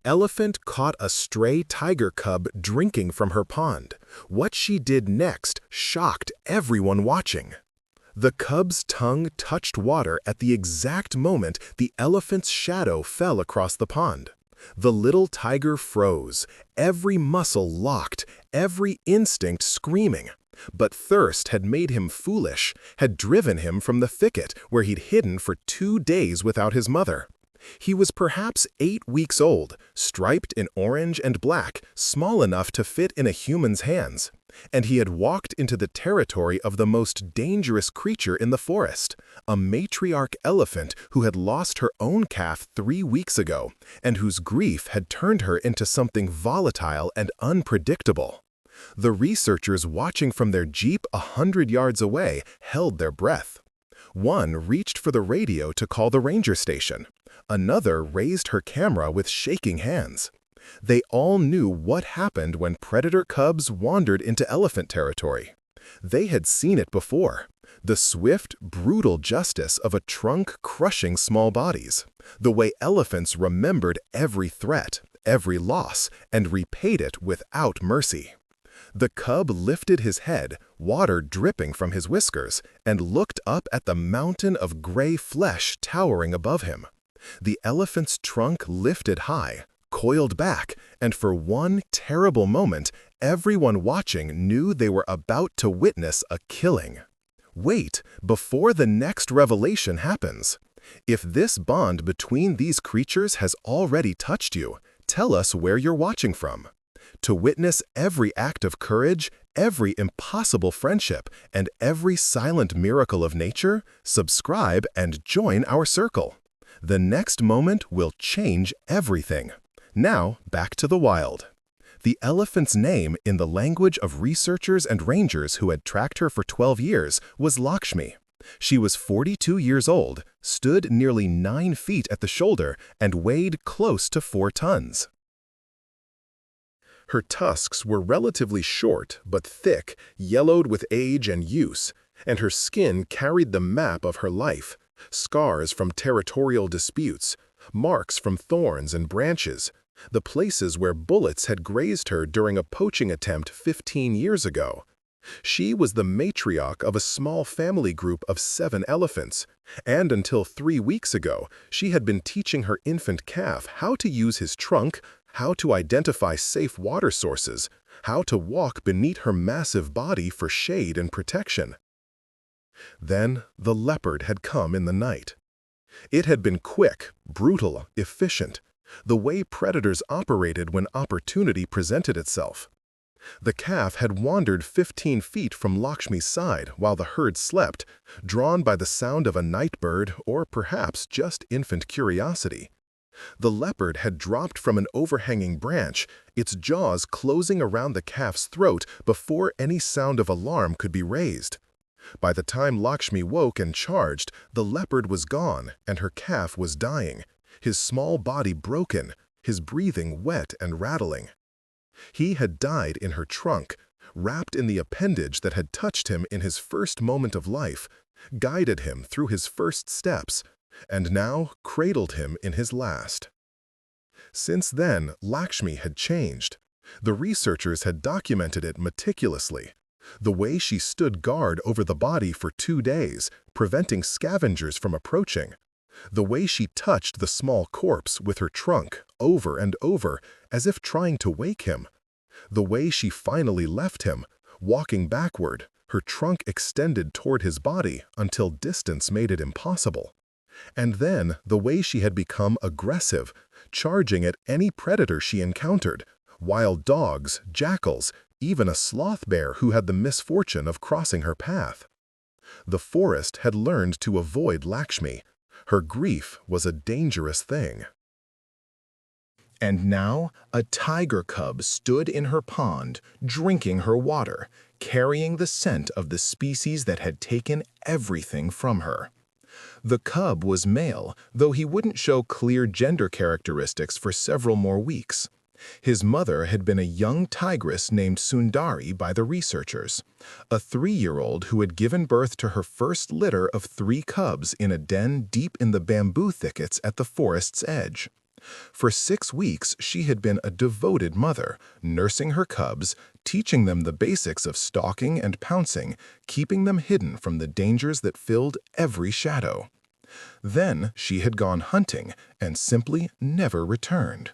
Elephant caught a stray tiger cub drinking from her pond. What she did next shocked everyone watching. The cub's tongue touched water at the exact moment the elephant's shadow fell across the pond. The little tiger froze, every muscle locked, every instinct screaming. But thirst had made him foolish, had driven him from the thicket where he'd hidden for 2 days without his mother. He was perhaps 8 weeks old, striped in orange and black, small enough to fit in a human's hands. And he had walked into the territory of the most dangerous creature in the forest, a matriarch elephant who had lost her own calf 3 weeks ago, and whose grief had turned her into something volatile and unpredictable. The researchers watching from their jeep 100 yards away held their breath. One reached for the radio to call the ranger station. Another raised her camera with shaking hands. They all knew what happened when predator cubs wandered into elephant territory. They had seen it before. The swift, brutal justice of a trunk crushing small bodies. The way elephants remembered every threat, every loss, and repaid it without mercy. The cub lifted his head, water dripping from his whiskers, and looked up at the mountain of gray flesh towering above him. The elephant's trunk lifted high, coiled back, and for one terrible moment, everyone watching knew they were about to witness a killing. Wait, before the next revelation happens. If this bond between these creatures has already touched you, tell us where you're watching from. To witness every act of courage, every impossible friendship, and every silent miracle of nature, subscribe and join our circle. The next moment will change everything. Now, back to the wild. The elephant's name in the language of researchers and rangers who had tracked her for 12 years was Lakshmi. She was 42 years old, stood nearly 9 feet at the shoulder, and weighed close to 4 tons. Her tusks were relatively short but thick, yellowed with age and use, and her skin carried the map of her life, scars from territorial disputes, marks from thorns and branches, the places where bullets had grazed her during a poaching attempt 15 years ago. She was the matriarch of a small family group of 7 elephants, and until 3 weeks ago, she had been teaching her infant calf how to use his trunk, how to identify safe water sources, how to walk beneath her massive body for shade and protection. Then the leopard had come in the night. It had been quick, brutal, efficient, the way predators operated when opportunity presented itself. The calf had wandered 15 feet from Lakshmi's side while the herd slept, drawn by the sound of a night bird or perhaps just infant curiosity. The leopard had dropped from an overhanging branch, its jaws closing around the calf's throat before any sound of alarm could be raised. By the time Lakshmi woke and charged, the leopard was gone and her calf was dying, his small body broken, his breathing wet and rattling. He had died in her trunk, wrapped in the appendage that had touched him in his first moment of life, guided him through his first steps, and now cradled him in his last. Since then, Lakshmi had changed. The researchers had documented it meticulously. The way she stood guard over the body for 2 days, preventing scavengers from approaching. The way she touched the small corpse with her trunk over and over, as if trying to wake him. The way she finally left him, walking backward, her trunk extended toward his body until distance made it impossible. And then the way she had become aggressive, charging at any predator she encountered, wild dogs, jackals, even a sloth bear who had the misfortune of crossing her path. The forest had learned to avoid Lakshmi. Her grief was a dangerous thing. And now a tiger cub stood in her pond, drinking her water, carrying the scent of the species that had taken everything from her. The cub was male, though he wouldn't show clear gender characteristics for several more weeks. His mother had been a young tigress named Sundari by the researchers, a 3-year-old who had given birth to her first litter of 3 cubs in a den deep in the bamboo thickets at the forest's edge. For 6 weeks, she had been a devoted mother, nursing her cubs, teaching them the basics of stalking and pouncing, keeping them hidden from the dangers that filled every shadow. Then she had gone hunting and simply never returned.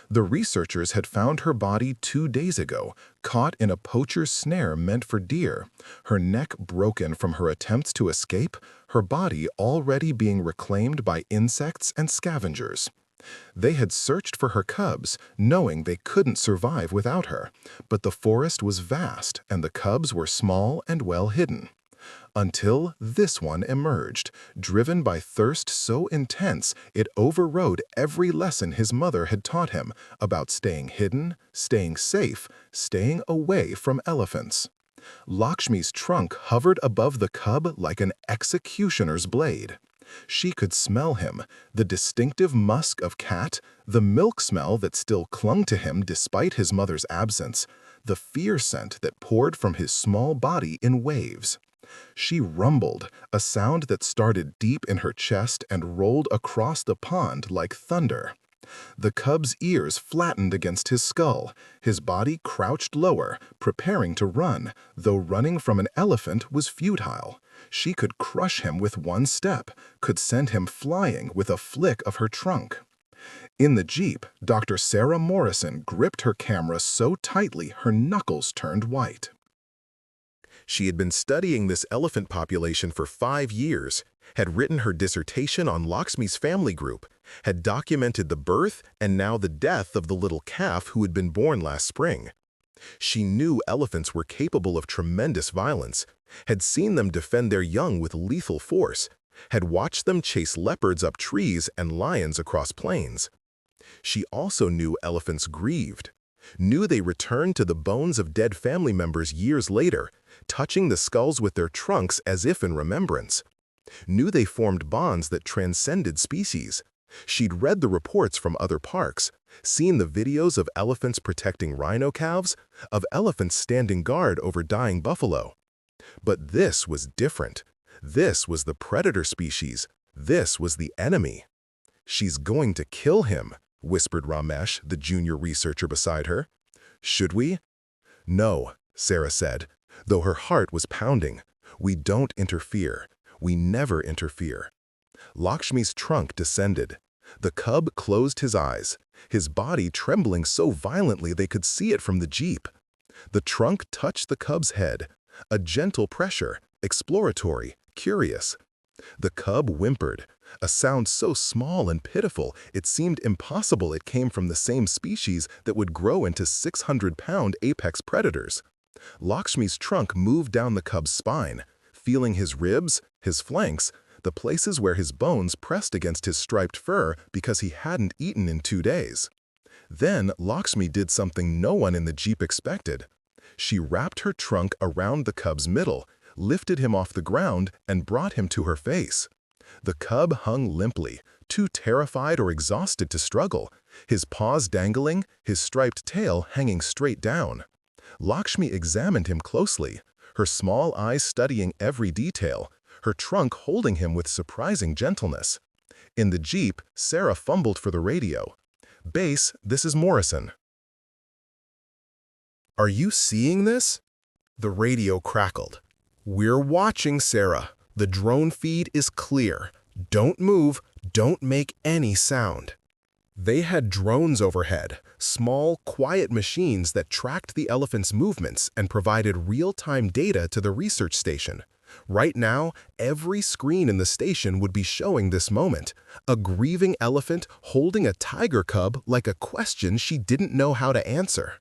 The researchers had found her body 2 days ago, caught in a poacher's snare meant for deer, her neck broken from her attempts to escape, her body already being reclaimed by insects and scavengers. They had searched for her cubs, knowing they couldn't survive without her, but the forest was vast and the cubs were small and well hidden. Until this one emerged, driven by thirst so intense it overrode every lesson his mother had taught him about staying hidden, staying safe, staying away from elephants. Lakshmi's trunk hovered above the cub like an executioner's blade. She could smell him, the distinctive musk of cat, the milk smell that still clung to him despite his mother's absence, the fear scent that poured from his small body in waves. She rumbled, a sound that started deep in her chest and rolled across the pond like thunder. The cub's ears flattened against his skull, his body crouched lower, preparing to run, though running from an elephant was futile. She could crush him with one step, could send him flying with a flick of her trunk. In the jeep, Dr. Sarah Morrison gripped her camera so tightly her knuckles turned white. She had been studying this elephant population for 5 years, had written her dissertation on Lakshmi's family group, had documented the birth and now the death of the little calf who had been born last spring. She knew elephants were capable of tremendous violence, had seen them defend their young with lethal force, had watched them chase leopards up trees and lions across plains. She also knew elephants grieved, knew they returned to the bones of dead family members years later, touching the skulls with their trunks as if in remembrance. Knew they formed bonds that transcended species. She'd read the reports from other parks, seen the videos of elephants protecting rhino calves, of elephants standing guard over dying buffalo. But this was different. This was the predator species. This was the enemy. "She's going to kill him," whispered Ramesh, the junior researcher beside her. "Should we?" "No," Sarah said, though her heart was pounding. "We don't interfere. We never interfere." Lakshmi's trunk descended. The cub closed his eyes, his body trembling so violently they could see it from the jeep. The trunk touched the cub's head, a gentle pressure, exploratory, curious. The cub whimpered, a sound so small and pitiful it seemed impossible it came from the same species that would grow into 600-pound apex predators. Lakshmi's trunk moved down the cub's spine, feeling his ribs, his flanks, the places where his bones pressed against his striped fur because he hadn't eaten in 2 days. Then Lakshmi did something no one in the jeep expected. She wrapped her trunk around the cub's middle, lifted him off the ground, and brought him to her face. The cub hung limply, too terrified or exhausted to struggle, his paws dangling, his striped tail hanging straight down. Lakshmi examined him closely, her small eyes studying every detail, her trunk holding him with surprising gentleness. In the jeep, Sarah fumbled for the radio. "Base, this is Morrison." "Are you seeing this?" The radio crackled. "We're watching, Sarah. The drone feed is clear. Don't move, don't make any sound." They had drones overhead, small, quiet machines that tracked the elephant's movements and provided real-time data to the research station. Right now, every screen in the station would be showing this moment, a grieving elephant holding a tiger cub like a question she didn't know how to answer.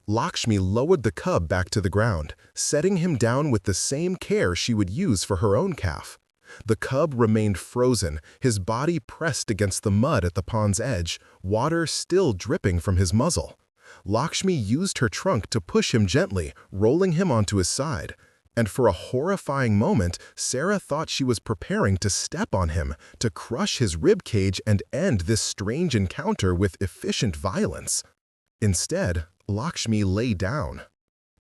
Lakshmi lowered the cub back to the ground, setting him down with the same care she would use for her own calf. The cub remained frozen, his body pressed against the mud at the pond's edge, water still dripping from his muzzle. Lakshmi used her trunk to push him gently, rolling him onto his side. And for a horrifying moment, Sarah thought she was preparing to step on him, to crush his rib cage and end this strange encounter with efficient violence. Instead, Lakshmi lay down.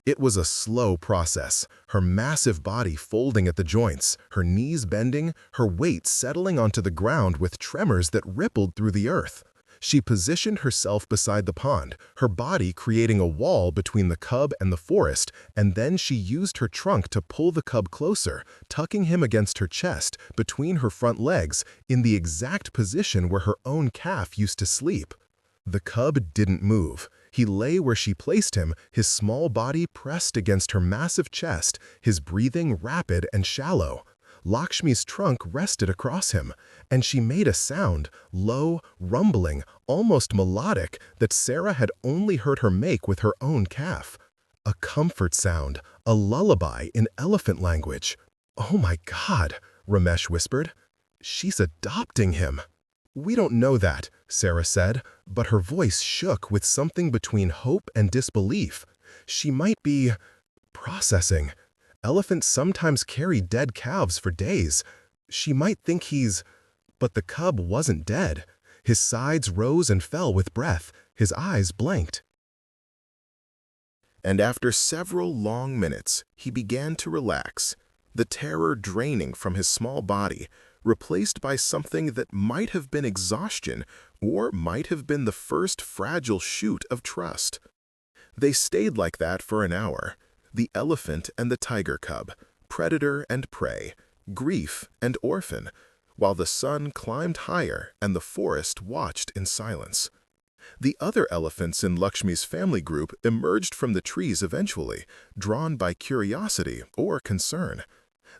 It was a slow process, her massive body folding at the joints, her knees bending, her weight settling onto the ground with tremors that rippled through the earth. She positioned herself beside the pond, her body creating a wall between the cub and the forest, and then she used her trunk to pull the cub closer, tucking him against her chest, between her front legs, in the exact position where her own calf used to sleep. The cub didn't move. He lay where she placed him, his small body pressed against her massive chest, his breathing rapid and shallow. Lakshmi's trunk rested across him, and she made a sound, low, rumbling, almost melodic, that Sarah had only heard her make with her own calf. A comfort sound, a lullaby in elephant language. "Oh my God," Ramesh whispered. "She's adopting him." "We don't know that," Sarah said, but her voice shook with something between hope and disbelief. "She might be processing. Elephants sometimes carry dead calves for days. She might think he's—" But the cub wasn't dead. His sides rose and fell with breath. His eyes blanked. And after several long minutes, he began to relax, the terror draining from his small body, replaced by something that might have been exhaustion or might have been the first fragile shoot of trust. They stayed like that for an hour, the elephant and the tiger cub, predator and prey, grief and orphan, while the sun climbed higher and the forest watched in silence. The other elephants in Lakshmi's family group emerged from the trees eventually, drawn by curiosity or concern.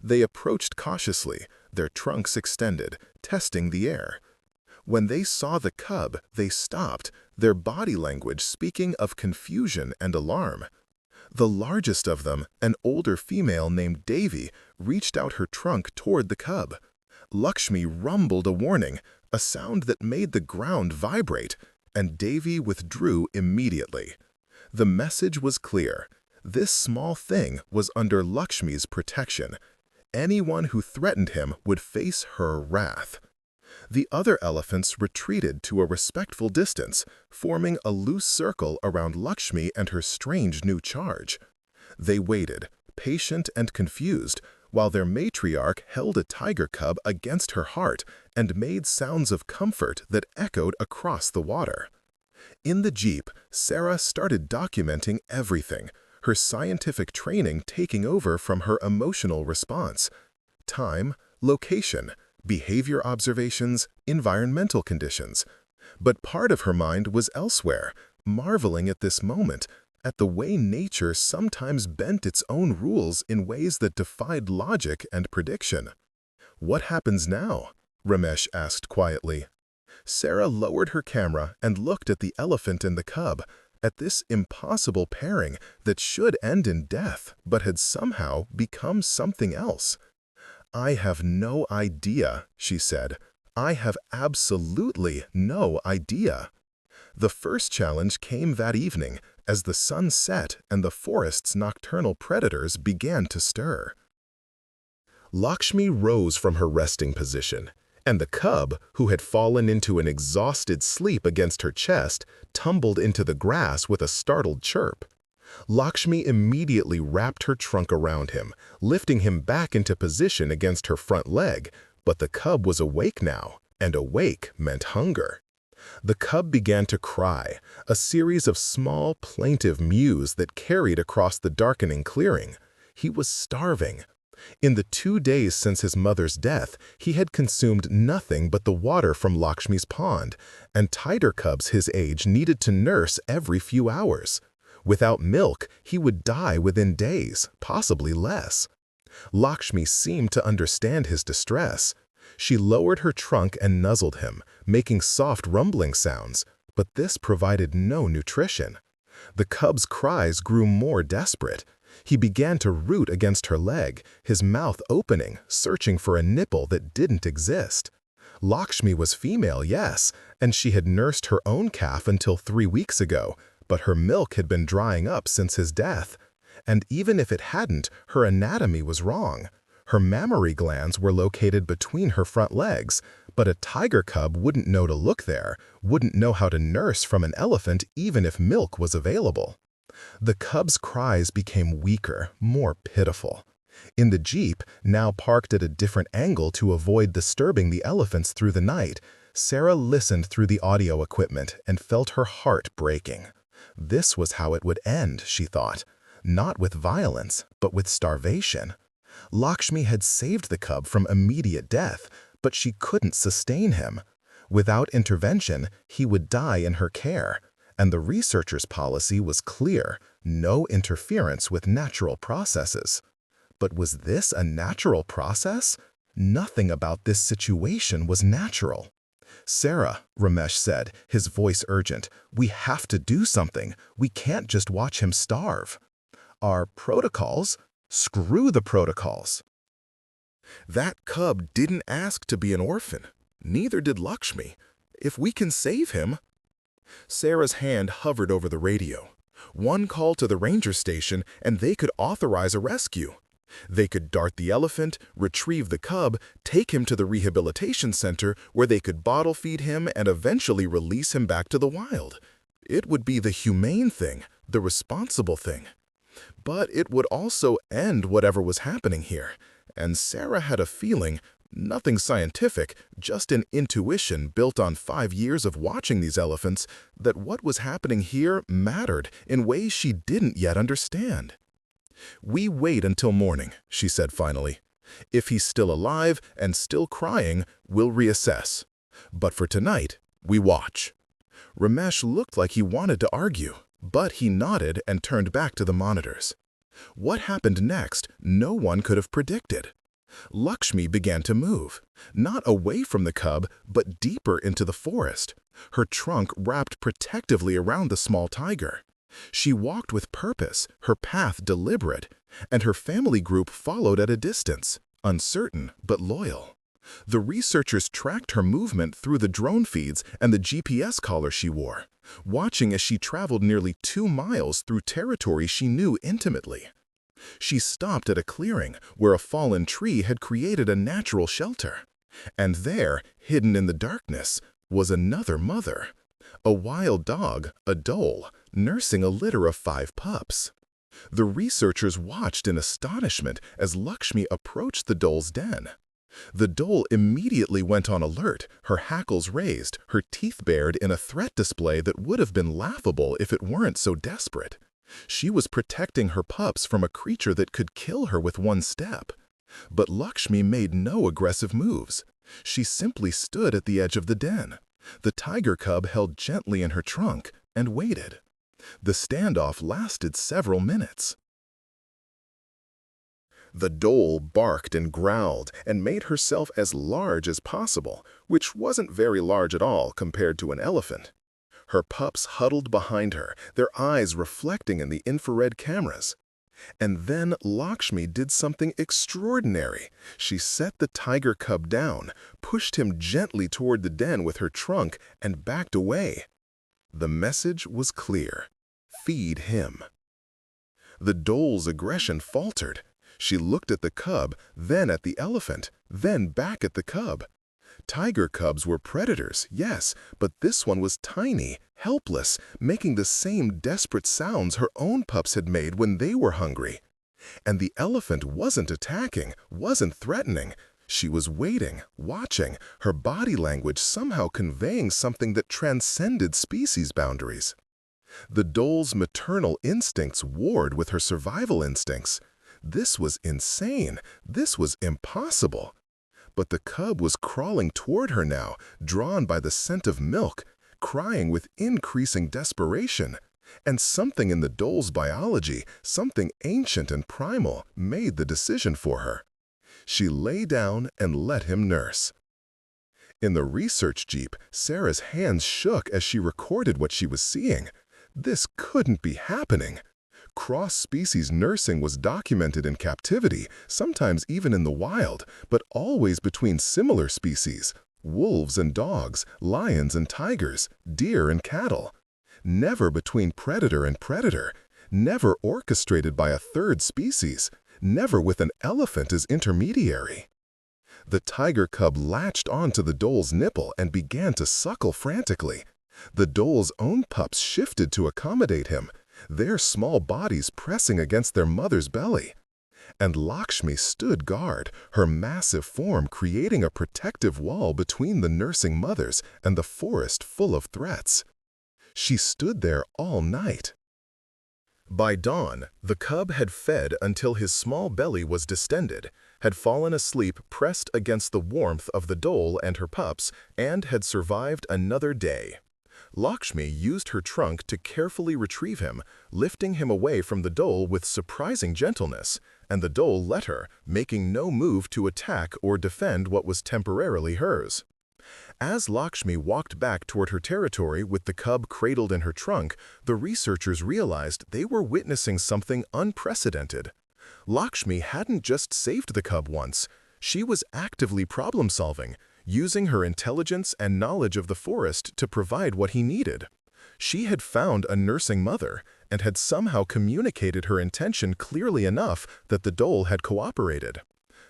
They approached cautiously, their trunks extended, testing the air. When they saw the cub, they stopped, their body language speaking of confusion and alarm. The largest of them, an older female named Devi, reached out her trunk toward the cub. Lakshmi rumbled a warning, a sound that made the ground vibrate, and Devi withdrew immediately. The message was clear. This small thing was under Lakshmi's protection. Anyone who threatened him would face her wrath. The other elephants retreated to a respectful distance, forming a loose circle around Lakshmi and her strange new charge. They waited, patient and confused, while their matriarch held a tiger cub against her heart and made sounds of comfort that echoed across the water. In the jeep, Sarah started documenting everything, her scientific training taking over from her emotional response. Time, location, behavior observations, environmental conditions. But part of her mind was elsewhere, marveling at this moment, at the way nature sometimes bent its own rules in ways that defied logic and prediction. "What happens now?" Ramesh asked quietly. Sarah lowered her camera and looked at the elephant and the cub, at this impossible pairing that should end in death but had somehow become something else. "I have no idea," she said. "I have absolutely no idea." The first challenge came that evening, as the sun set and the forest's nocturnal predators began to stir. Lakshmi rose from her resting position, and the cub, who had fallen into an exhausted sleep against her chest, tumbled into the grass with a startled chirp. Lakshmi immediately wrapped her trunk around him, lifting him back into position against her front leg, but the cub was awake now, and awake meant hunger. The cub began to cry, a series of small, plaintive mews that carried across the darkening clearing. He was starving. In the 2 days since his mother's death, he had consumed nothing but the water from Lakshmi's pond, and tiger cubs his age needed to nurse every few hours. Without milk, he would die within days, possibly less. Lakshmi seemed to understand his distress. She lowered her trunk and nuzzled him, making soft rumbling sounds, but this provided no nutrition. The cub's cries grew more desperate. He began to root against her leg, his mouth opening, searching for a nipple that didn't exist. Lakshmi was female, yes, and she had nursed her own calf until 3 weeks ago, but her milk had been drying up since his death. And even if it hadn't, her anatomy was wrong. Her mammary glands were located between her front legs, but a tiger cub wouldn't know to look there, wouldn't know how to nurse from an elephant even if milk was available. The cub's cries became weaker, more pitiful. In the jeep, now parked at a different angle to avoid disturbing the elephants through the night, Sarah listened through the audio equipment and felt her heart breaking. This was how it would end, she thought. Not with violence, but with starvation. Lakshmi had saved the cub from immediate death, but she couldn't sustain him. Without intervention, he would die in her care, and the researchers' policy was clear: no interference with natural processes. But was this a natural process? Nothing about this situation was natural. "Sarah," Ramesh said, his voice urgent, "we have to do something. We can't just watch him starve." "Our protocols? Screw the protocols." "That cub didn't ask to be an orphan. Neither did Lakshmi. If we can save him—" Sarah's hand hovered over the radio. One call to the ranger station and they could authorize a rescue. They could dart the elephant, retrieve the cub, take him to the rehabilitation center where they could bottle feed him and eventually release him back to the wild. It would be the humane thing, the responsible thing. But it would also end whatever was happening here, and Sarah had a feeling, nothing scientific, just an intuition built on 5 years of watching these elephants, that what was happening here mattered in ways she didn't yet understand. "We wait until morning," she said finally. "If he's still alive and still crying, we'll reassess. But for tonight, we watch." Ramesh looked like he wanted to argue, but he nodded and turned back to the monitors. What happened next, no one could have predicted. Lakshmi began to move, not away from the cub, but deeper into the forest, her trunk wrapped protectively around the small tiger. She walked with purpose, her path deliberate, and her family group followed at a distance, uncertain but loyal. The researchers tracked her movement through the drone feeds and the GPS collar she wore, watching as she traveled nearly 2 miles through territory she knew intimately. She stopped at a clearing where a fallen tree had created a natural shelter. And there, hidden in the darkness, was another mother. A wild dog, a dhole, nursing a litter of 5 pups. The researchers watched in astonishment as Lakshmi approached the dhole's den. The dhole immediately went on alert, her hackles raised, her teeth bared in a threat display that would have been laughable if it weren't so desperate. She was protecting her pups from a creature that could kill her with one step. But Lakshmi made no aggressive moves. She simply stood at the edge of the den. The tiger cub held gently in her trunk and waited. The standoff lasted several minutes. The dhole barked and growled and made herself as large as possible, which wasn't very large at all compared to an elephant. Her pups huddled behind her, their eyes reflecting in the infrared cameras. And then Lakshmi did something extraordinary. She set the tiger cub down, pushed him gently toward the den with her trunk, and backed away. The message was clear: feed him. The dhole's aggression faltered. She looked at the cub, then at the elephant, then back at the cub. Tiger cubs were predators, yes, but this one was tiny, helpless, making the same desperate sounds her own pups had made when they were hungry. And the elephant wasn't attacking, wasn't threatening. She was waiting, watching, her body language somehow conveying something that transcended species boundaries. The dhole's maternal instincts warred with her survival instincts. This was insane. This was impossible. But the cub was crawling toward her now, drawn by the scent of milk, crying with increasing desperation. And something in the dhole's biology, something ancient and primal, made the decision for her. She lay down and let him nurse. In the research jeep, Sarah's hands shook as she recorded what she was seeing. This couldn't be happening. Cross-species nursing was documented in captivity, sometimes even in the wild, but always between similar species: wolves and dogs, lions and tigers, deer and cattle. Never between predator and predator, never orchestrated by a third species, never with an elephant as intermediary. The tiger cub latched onto the dhole's nipple and began to suckle frantically. The dhole's own pups shifted to accommodate him, their small bodies pressing against their mother's belly. and Lakshmi stood guard, her massive form creating a protective wall between the nursing mothers and the forest full of threats. She stood there all night. By dawn, the cub had fed until his small belly was distended, had fallen asleep pressed against the warmth of the dole and her pups, and had survived another day. Lakshmi used her trunk to carefully retrieve him, lifting him away from the dole with surprising gentleness, and the dole let her, making no move to attack or defend what was temporarily hers. As Lakshmi walked back toward her territory with the cub cradled in her trunk, the researchers realized they were witnessing something unprecedented. Lakshmi hadn't just saved the cub once, she was actively problem-solving, using her intelligence and knowledge of the forest to provide what he needed. She had found a nursing mother and had somehow communicated her intention clearly enough that the dole had cooperated.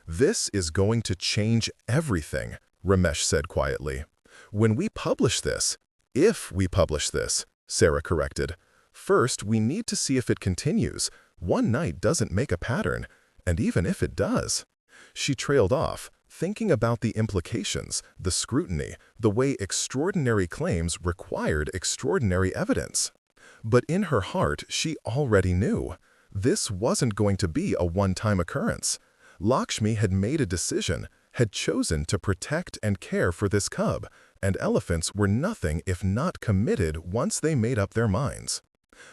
"This is going to change everything," Ramesh said quietly. "When we publish this, if we publish this," Sarah corrected, "first we need to see if it continues. One night doesn't make a pattern, and even if it does." She trailed off, thinking about the implications, the scrutiny, the way extraordinary claims required extraordinary evidence. But in her heart, she already knew. This wasn't going to be a one-time occurrence. Lakshmi had made a decision, had chosen to protect and care for this cub, and elephants were nothing if not committed once they made up their minds.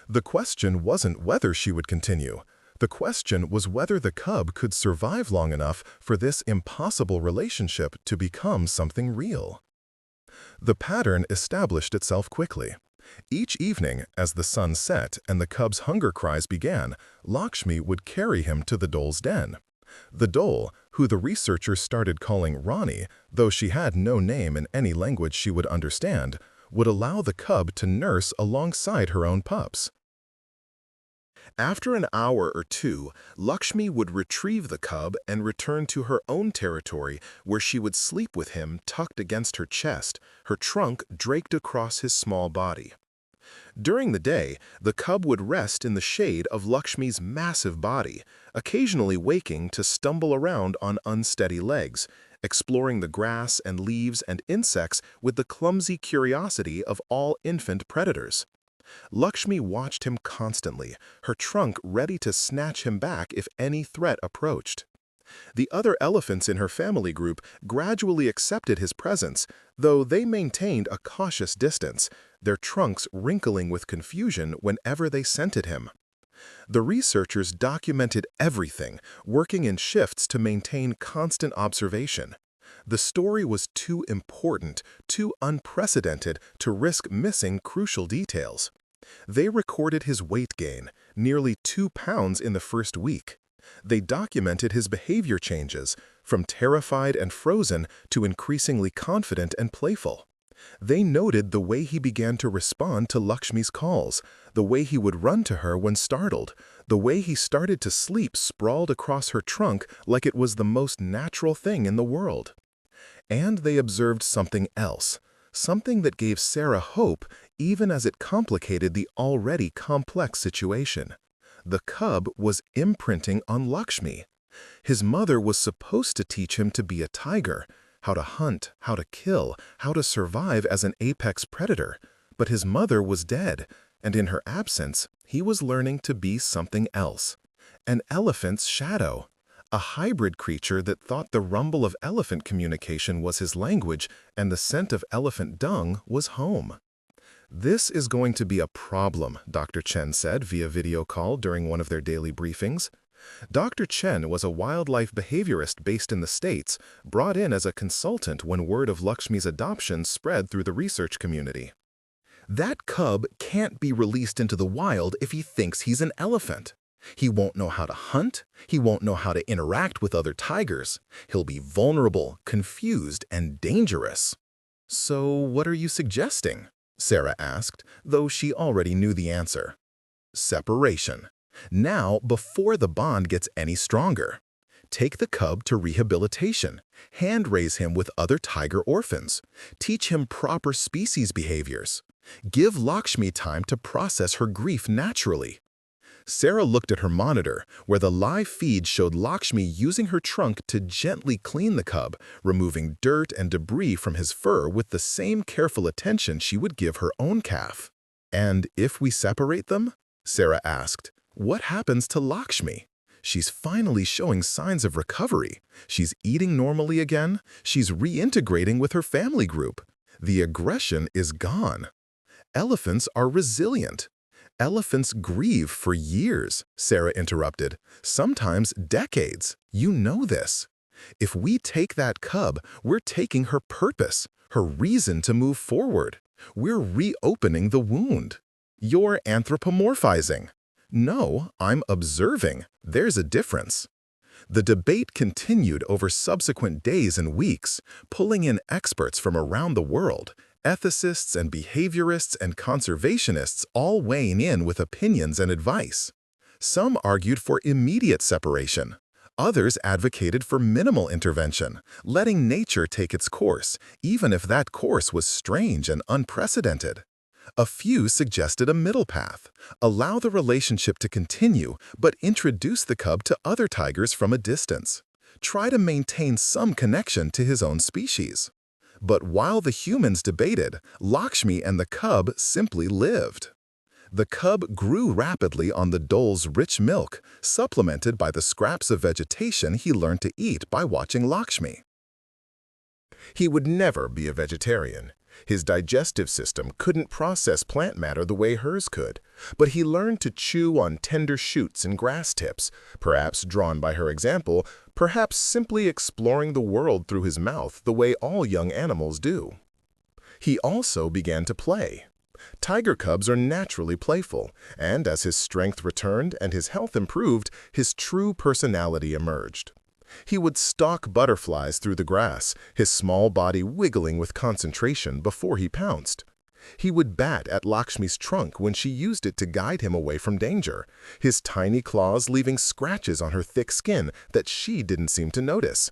The question wasn't whether she would continue. The question was whether the cub could survive long enough for this impossible relationship to become something real. The pattern established itself quickly. Each evening, as the sun set and the cub's hunger cries began, Lakshmi would carry him to the dole's den. The dole, who the researchers started calling Rani, though she had no name in any language she would understand, would allow the cub to nurse alongside her own pups. After an hour or two, Lakshmi would retrieve the cub and return to her own territory where she would sleep with him tucked against her chest, her trunk draped across his small body. During the day, the cub would rest in the shade of Lakshmi's massive body, occasionally waking to stumble around on unsteady legs, exploring the grass and leaves and insects with the clumsy curiosity of all infant predators. Lakshmi watched him constantly, her trunk ready to snatch him back if any threat approached. The other elephants in her family group gradually accepted his presence, though they maintained a cautious distance, their trunks wrinkling with confusion whenever they scented him. The researchers documented everything, working in shifts to maintain constant observation. The story was too important, too unprecedented to risk missing crucial details. They recorded his weight gain, nearly 2 pounds in the first week. They documented his behavior changes, from terrified and frozen to increasingly confident and playful. They noted the way he began to respond to Lakshmi's calls, the way he would run to her when startled, the way he started to sleep sprawled across her trunk like it was the most natural thing in the world. And they observed something else, something that gave Sarah hope even as it complicated the already complex situation. The cub was imprinting on Lakshmi. His mother was supposed to teach him to be a tiger, how to hunt, how to kill, how to survive as an apex predator. But his mother was dead, and in her absence, he was learning to be something else. An elephant's shadow. A hybrid creature that thought the rumble of elephant communication was his language and the scent of elephant dung was home. "This is going to be a problem," Dr. Chen said via video call during one of their daily briefings. Dr. Chen was a wildlife behaviorist based in the States, brought in as a consultant when word of Lakshmi's adoption spread through the research community. "That cub can't be released into the wild if he thinks he's an elephant. He won't know how to hunt, he won't know how to interact with other tigers. He'll be vulnerable, confused, and dangerous." "So what are you suggesting?" Sarah asked, though she already knew the answer. "Separation. Now, before the bond gets any stronger. Take the cub to rehabilitation. Hand-raise him with other tiger orphans. Teach him proper species behaviors. Give Lakshmi time to process her grief naturally." Sarah looked at her monitor, where the live feed showed Lakshmi using her trunk to gently clean the cub, removing dirt and debris from his fur with the same careful attention she would give her own calf. "And if we separate them?" Sarah asked. "What happens to Lakshmi? She's finally showing signs of recovery. She's eating normally again. She's reintegrating with her family group. The aggression is gone. Elephants are resilient. Elephants grieve for years," Sarah interrupted. "Sometimes decades. You know this. If we take that cub, we're taking her purpose, her reason to move forward. We're reopening the wound." "You're anthropomorphizing." "No, I'm observing. There's a difference." The debate continued over subsequent days and weeks, pulling in experts from around the world, ethicists and behaviorists and conservationists all weighing in with opinions and advice. Some argued for immediate separation. Others advocated for minimal intervention, letting nature take its course, even if that course was strange and unprecedented. A few suggested a middle path: allow the relationship to continue, but introduce the cub to other tigers from a distance. Try to maintain some connection to his own species. But while the humans debated, Lakshmi and the cub simply lived. The cub grew rapidly on the dole's rich milk, supplemented by the scraps of vegetation he learned to eat by watching Lakshmi. He would never be a vegetarian. His digestive system couldn't process plant matter the way hers could, but he learned to chew on tender shoots and grass tips, perhaps drawn by her example, perhaps simply exploring the world through his mouth the way all young animals do. He also began to play. Tiger cubs are naturally playful, and as his strength returned and his health improved, his true personality emerged. He would stalk butterflies through the grass, his small body wiggling with concentration before he pounced. He would bat at Lakshmi's trunk when she used it to guide him away from danger, his tiny claws leaving scratches on her thick skin that she didn't seem to notice.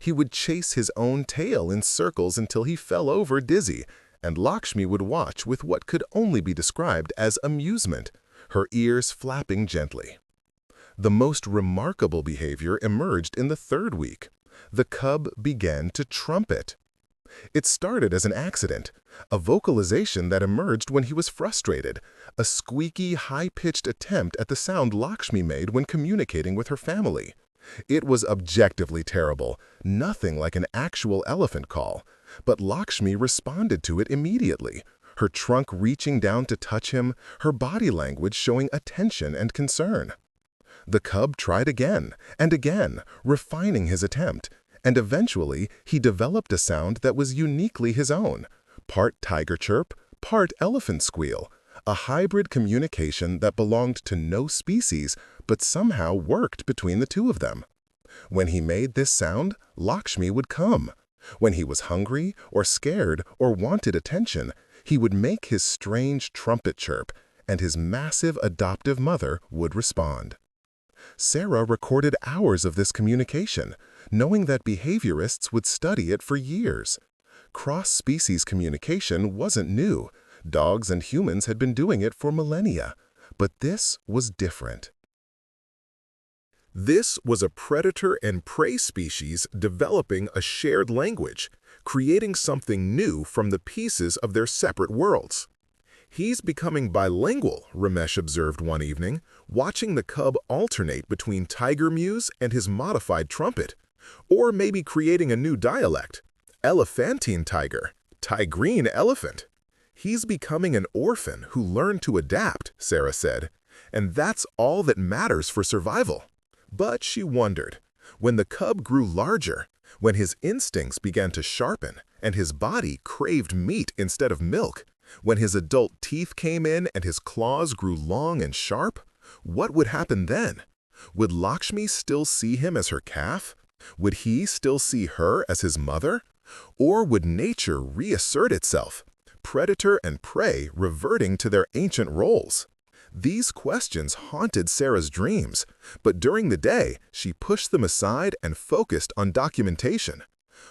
He would chase his own tail in circles until he fell over dizzy, and Lakshmi would watch with what could only be described as amusement, her ears flapping gently. The most remarkable behavior emerged in the third week. The cub began to trumpet. It started as an accident, a vocalization that emerged when he was frustrated, a squeaky, high-pitched attempt at the sound Lakshmi made when communicating with her family. It was objectively terrible, nothing like an actual elephant call, but Lakshmi responded to it immediately, her trunk reaching down to touch him, her body language showing attention and concern. The cub tried again and again, refining his attempt, and eventually he developed a sound that was uniquely his own, part tiger chirp, part elephant squeal, a hybrid communication that belonged to no species but somehow worked between the two of them. When he made this sound, Lakshmi would come. When he was hungry or scared or wanted attention, he would make his strange trumpet chirp, and his massive adoptive mother would respond. Sarah recorded hours of this communication, knowing that behaviorists would study it for years. Cross-species communication wasn't new. Dogs and humans had been doing it for millennia. But this was different. This was a predator and prey species developing a shared language, creating something new from the pieces of their separate worlds. "He's becoming bilingual," Ramesh observed one evening, watching the cub alternate between tiger mews and his modified trumpet. Or maybe creating a new dialect. Elephantine tiger, tigrine elephant. "He's becoming an orphan who learned to adapt," Sarah said. "And that's all that matters for survival." But she wondered, when the cub grew larger, when his instincts began to sharpen and his body craved meat instead of milk, when his adult teeth came in and his claws grew long and sharp, what would happen then? Would Lakshmi still see him as her calf? Would he still see her as his mother? Or would nature reassert itself, predator and prey reverting to their ancient roles? These questions haunted Sarah's dreams, but during the day, she pushed them aside and focused on documentation.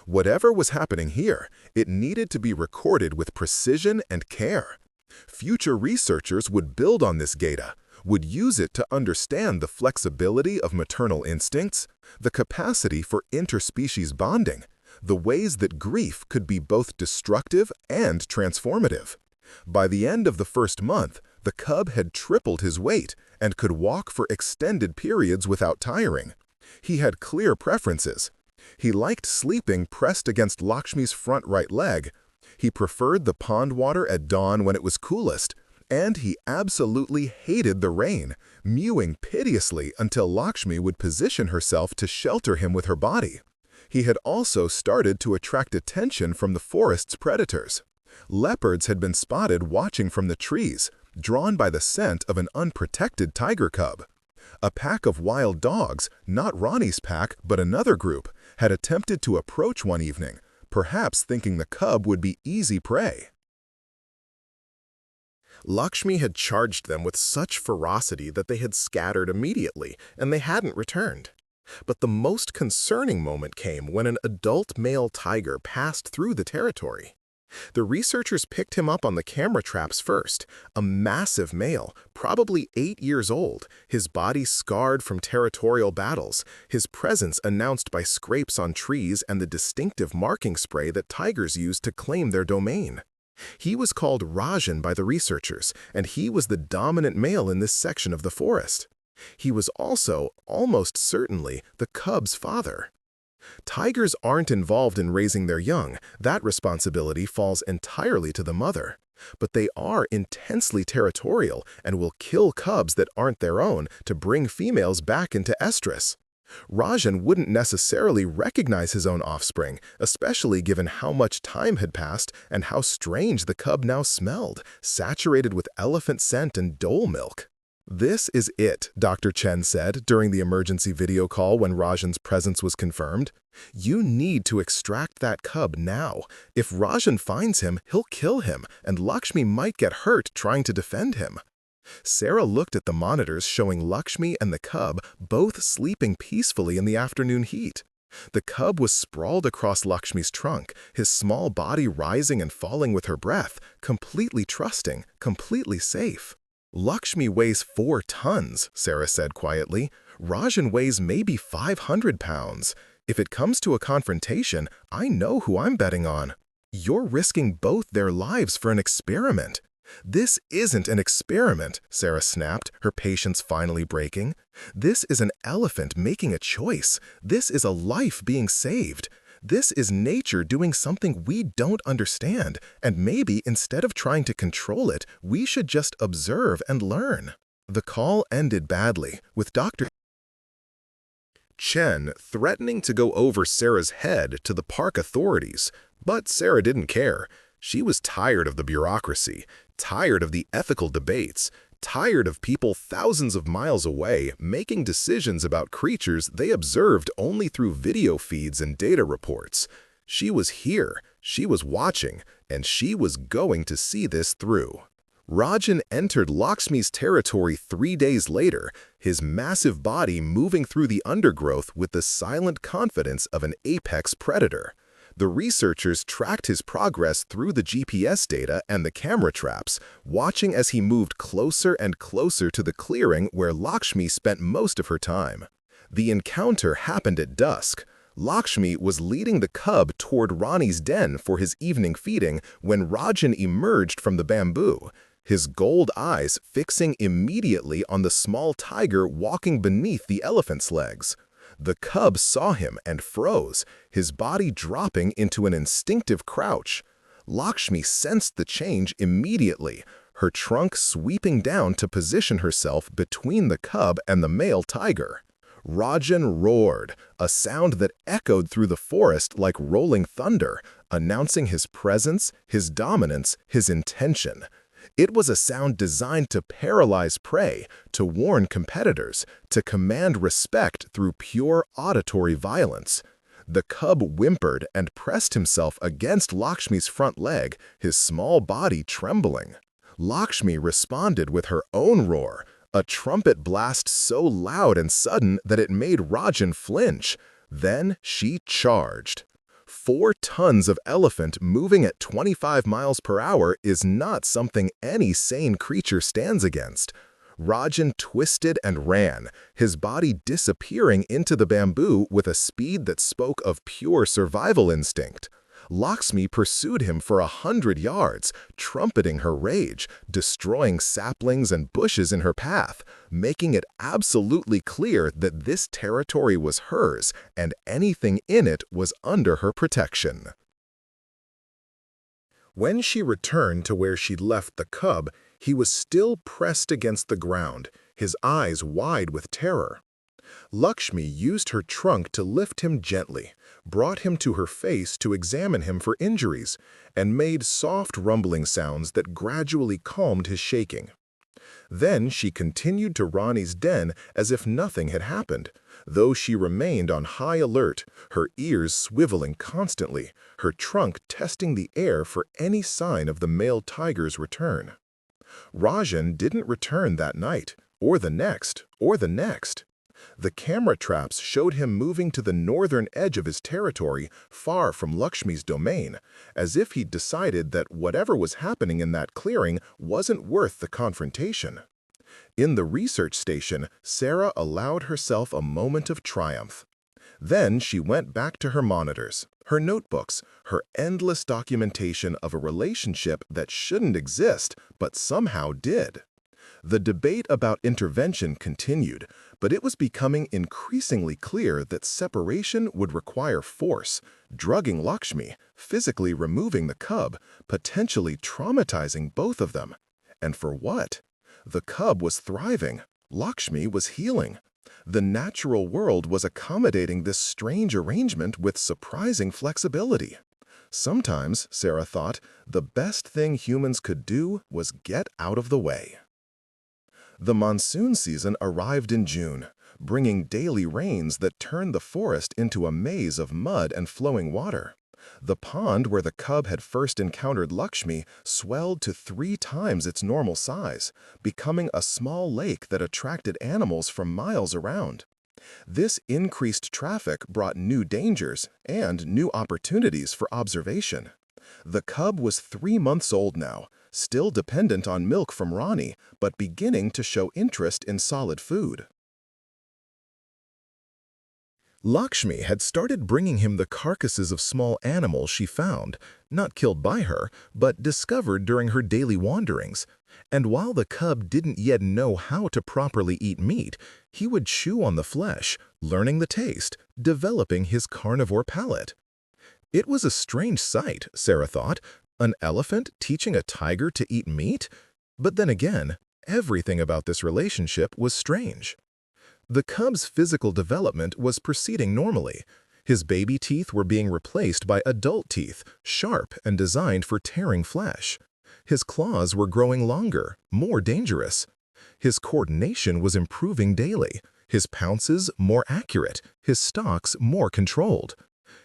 Whatever was happening here, it needed to be recorded with precision and care. Future researchers would build on this data, would use it to understand the flexibility of maternal instincts, the capacity for interspecies bonding, the ways that grief could be both destructive and transformative. By the end of the first month, the cub had tripled his weight and could walk for extended periods without tiring. He had clear preferences. He liked sleeping pressed against Lakshmi's front right leg. He preferred the pond water at dawn when it was coolest, and he absolutely hated the rain, mewing piteously until Lakshmi would position herself to shelter him with her body. He had also started to attract attention from the forest's predators. Leopards had been spotted watching from the trees, drawn by the scent of an unprotected tiger cub. A pack of wild dogs, not Ronnie's pack but another group, had attempted to approach one evening, perhaps thinking the cub would be easy prey. Lakshmi had charged them with such ferocity that they had scattered immediately, and they hadn't returned. But the most concerning moment came when an adult male tiger passed through the territory. The researchers picked him up on the camera traps first, a massive male, probably 8 years old, his body scarred from territorial battles, his presence announced by scrapes on trees and the distinctive marking spray that tigers use to claim their domain. He was called Rajan by the researchers, and he was the dominant male in this section of the forest. He was also, almost certainly, the cub's father. Tigers aren't involved in raising their young. That responsibility falls entirely to the mother. But they are intensely territorial and will kill cubs that aren't their own to bring females back into estrus. Rajan wouldn't necessarily recognize his own offspring, especially given how much time had passed and how strange the cub now smelled, saturated with elephant scent and dole milk. "This is it," Dr. Chen said during the emergency video call when Rajan's presence was confirmed. "You need to extract that cub now. If Rajan finds him, he'll kill him, and Lakshmi might get hurt trying to defend him." Sarah looked at the monitors showing Lakshmi and the cub both sleeping peacefully in the afternoon heat. The cub was sprawled across Lakshmi's trunk, his small body rising and falling with her breath, completely trusting, completely safe. "Lakshmi weighs 4 tons, Sarah said quietly. "Rajan weighs maybe 500 pounds. If it comes to a confrontation, I know who I'm betting on. You're risking both their lives for an experiment." "This isn't an experiment," Sarah snapped, her patience finally breaking. "This is an elephant making a choice. This is a life being saved. This is nature doing something we don't understand, and maybe instead of trying to control it, we should just observe and learn." The call ended badly, with Dr. Chen threatening to go over Sarah's head to the park authorities, but Sarah didn't care. She was tired of the bureaucracy, tired of the ethical debates, tired of people thousands of miles away making decisions about creatures they observed only through video feeds and data reports. She was here, she was watching, and she was going to see this through. Rajan entered Lakshmi's territory 3 days later, his massive body moving through the undergrowth with the silent confidence of an apex predator. The researchers tracked his progress through the GPS data and the camera traps, watching as he moved closer and closer to the clearing where Lakshmi spent most of her time. The encounter happened at dusk. Lakshmi was leading the cub toward Ronnie's den for his evening feeding when Rajan emerged from the bamboo, his gold eyes fixing immediately on the small tiger walking beneath the elephant's legs. The cub saw him and froze, his body dropping into an instinctive crouch. Lakshmi sensed the change immediately, her trunk sweeping down to position herself between the cub and the male tiger. Rajan roared, a sound that echoed through the forest like rolling thunder, announcing his presence, his dominance, his intention. It was a sound designed to paralyze prey, to warn competitors, to command respect through pure auditory violence. The cub whimpered and pressed himself against Lakshmi's front leg, his small body trembling. Lakshmi responded with her own roar, a trumpet blast so loud and sudden that it made Rajan flinch. Then she charged. 4 tons of elephant moving at 25 miles per hour is not something any sane creature stands against. Rajan twisted and ran, his body disappearing into the bamboo with a speed that spoke of pure survival instinct. Lakshmi pursued him for 100 yards, trumpeting her rage, destroying saplings and bushes in her path, making it absolutely clear that this territory was hers and anything in it was under her protection. When she returned to where she'd left the cub, he was still pressed against the ground, his eyes wide with terror. Lakshmi used her trunk to lift him gently, brought him to her face to examine him for injuries, and made soft rumbling sounds that gradually calmed his shaking. Then she continued to Rani's den as if nothing had happened, though she remained on high alert, her ears swiveling constantly, her trunk testing the air for any sign of the male tiger's return. Rajan didn't return that night, or the next, or the next. The camera traps showed him moving to the northern edge of his territory, far from Lakshmi's domain, as if he'd decided that whatever was happening in that clearing wasn't worth the confrontation. In the research station, Sarah allowed herself a moment of triumph. Then she went back to her monitors, her notebooks, her endless documentation of a relationship that shouldn't exist, but somehow did. The debate about intervention continued, but it was becoming increasingly clear that separation would require force, drugging Lakshmi, physically removing the cub, potentially traumatizing both of them. And for what? The cub was thriving, Lakshmi was healing. The natural world was accommodating this strange arrangement with surprising flexibility. Sometimes, Sarah thought, the best thing humans could do was get out of the way. The monsoon season arrived in June, bringing daily rains that turned the forest into a maze of mud and flowing water. The pond where the cub had first encountered Lakshmi swelled to 3 times its normal size, becoming a small lake that attracted animals from miles around. This increased traffic brought new dangers and new opportunities for observation. The cub was 3 months old now, still dependent on milk from Rani, but beginning to show interest in solid food. Lakshmi had started bringing him the carcasses of small animals she found, not killed by her, but discovered during her daily wanderings. And while the cub didn't yet know how to properly eat meat, he would chew on the flesh, learning the taste, developing his carnivore palate. It was a strange sight, Sarah thought, an elephant teaching a tiger to eat meat? But then again, everything about this relationship was strange. The cub's physical development was proceeding normally. His baby teeth were being replaced by adult teeth, sharp and designed for tearing flesh. His claws were growing longer, more dangerous. His coordination was improving daily, his pounces more accurate, his stalks more controlled.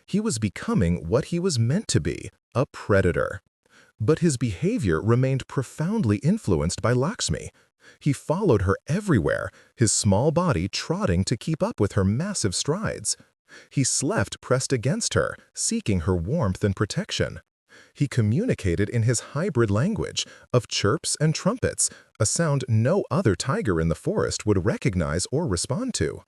He was becoming what he was meant to be, a predator. But his behavior remained profoundly influenced by Lakshmi. He followed her everywhere, his small body trotting to keep up with her massive strides. He slept pressed against her, seeking her warmth and protection. He communicated in his hybrid language of chirps and trumpets, a sound no other tiger in the forest would recognize or respond to.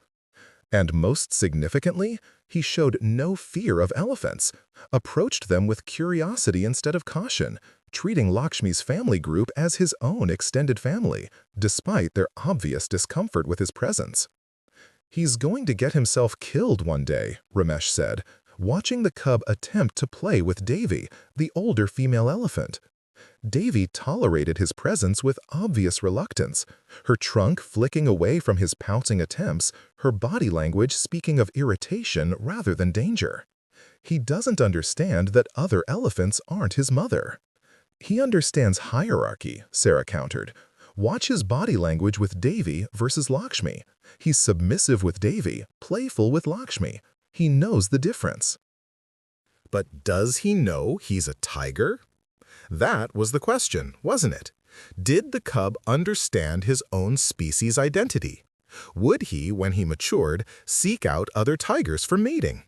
And most significantly, he showed no fear of elephants, approached them with curiosity instead of caution, treating Lakshmi's family group as his own extended family, despite their obvious discomfort with his presence. "He's going to get himself killed one day," Ramesh said, watching the cub attempt to play with Devi, the older female elephant. Devi tolerated his presence with obvious reluctance, her trunk flicking away from his pouncing attempts, her body language speaking of irritation rather than danger. "He doesn't understand that other elephants aren't his mother." "He understands hierarchy," Sarah countered. "Watch his body language with Devi versus Lakshmi. He's submissive with Devi, playful with Lakshmi. He knows the difference." But does he know he's a tiger? That was the question, wasn't it? Did the cub understand his own species identity? Would he, when he matured, seek out other tigers for mating?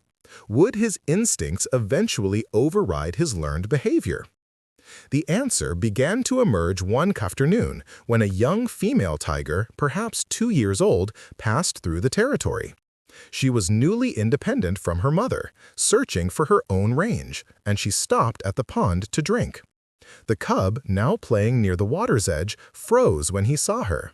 Would his instincts eventually override his learned behavior? The answer began to emerge one afternoon when a young female tiger, perhaps 2 years old, passed through the territory. She was newly independent from her mother, searching for her own range, and she stopped at the pond to drink. The cub, now playing near the water's edge, froze when he saw her.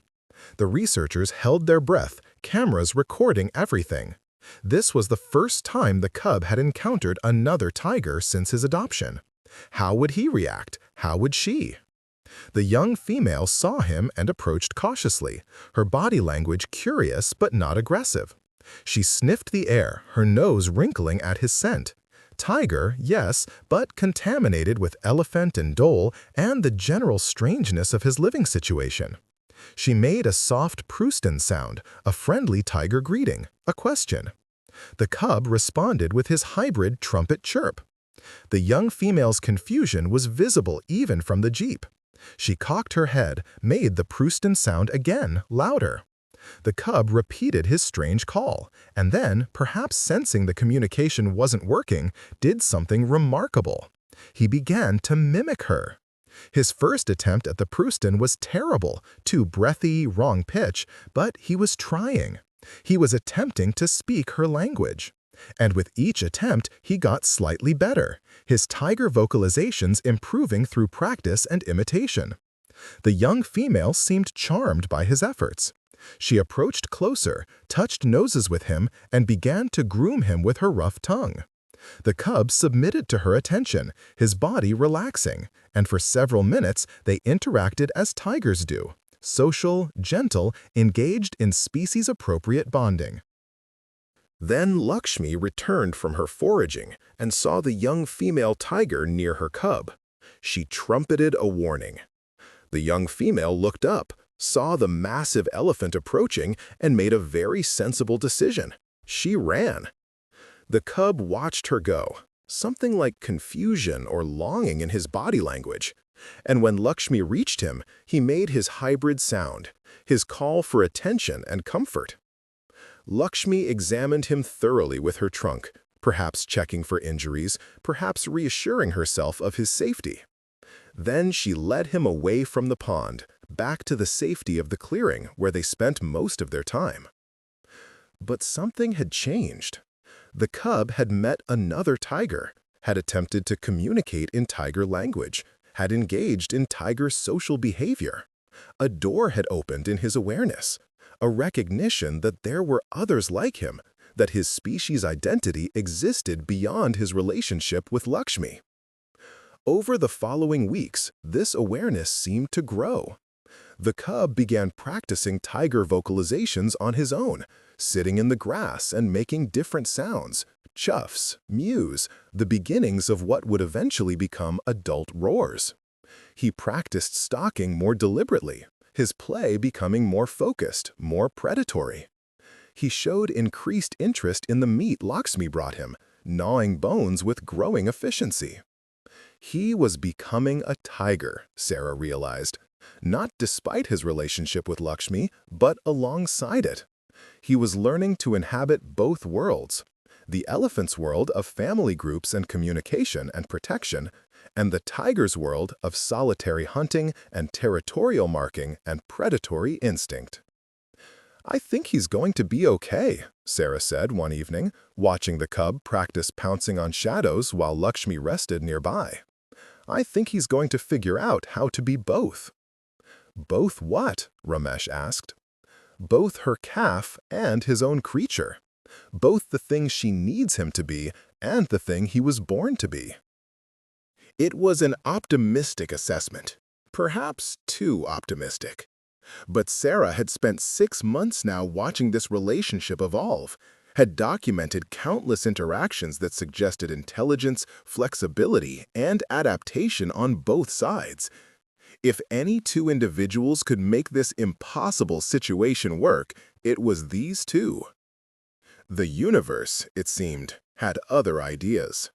The researchers held their breath, cameras recording everything. This was the first time the cub had encountered another tiger since his adoption. How would he react? How would she? The young female saw him and approached cautiously, her body language curious but not aggressive. She sniffed the air, her nose wrinkling at his scent. Tiger, yes, but contaminated with elephant and dhole and the general strangeness of his living situation. She made a soft Proustan sound, a friendly tiger greeting, a question. The cub responded with his hybrid trumpet chirp. The young female's confusion was visible even from the jeep. She cocked her head, made the Proustan sound again, louder. The cub repeated his strange call, and then, perhaps sensing the communication wasn't working, did something remarkable. He began to mimic her. His first attempt at the Proustan was terrible, too breathy, wrong pitch, but he was trying. He was attempting to speak her language. And with each attempt, he got slightly better, his tiger vocalizations improving through practice and imitation. The young female seemed charmed by his efforts. She approached closer, touched noses with him, and began to groom him with her rough tongue. The cub submitted to her attention, his body relaxing, and for several minutes they interacted as tigers do, social, gentle, engaged in species-appropriate bonding. Then Lakshmi returned from her foraging and saw the young female tiger near her cub. She trumpeted a warning. The young female looked up, saw the massive elephant approaching, and made a very sensible decision. She ran. The cub watched her go, something like confusion or longing in his body language. And when Lakshmi reached him, he made his hybrid sound, his call for attention and comfort. Lakshmi examined him thoroughly with her trunk, perhaps checking for injuries, perhaps reassuring herself of his safety. Then she led him away from the pond, back to the safety of the clearing where they spent most of their time. But something had changed. The cub had met another tiger, had attempted to communicate in tiger language, had engaged in tiger social behavior. A door had opened in his awareness, a recognition that there were others like him, that his species identity existed beyond his relationship with Lakshmi. Over the following weeks, this awareness seemed to grow. The cub began practicing tiger vocalizations on his own, sitting in the grass and making different sounds, chuffs, mews, the beginnings of what would eventually become adult roars. He practiced stalking more deliberately, his play becoming more focused, more predatory. He showed increased interest in the meat Lakshmi brought him, gnawing bones with growing efficiency. He was becoming a tiger, Sarah realized, not despite his relationship with Lakshmi, but alongside it. He was learning to inhabit both worlds, the elephant's world of family groups and communication and protection, and the tiger's world of solitary hunting and territorial marking and predatory instinct. "I think he's going to be okay," Sarah said one evening, watching the cub practice pouncing on shadows while Lakshmi rested nearby. "I think he's going to figure out how to be both." "Both what?" Ramesh asked. "Both her calf and his own creature. Both the thing she needs him to be and the thing he was born to be." It was an optimistic assessment, perhaps too optimistic. But Sarah had spent 6 months now watching this relationship evolve, had documented countless interactions that suggested intelligence, flexibility, and adaptation on both sides. If any two individuals could make this impossible situation work, it was these two. The universe, it seemed, had other ideas.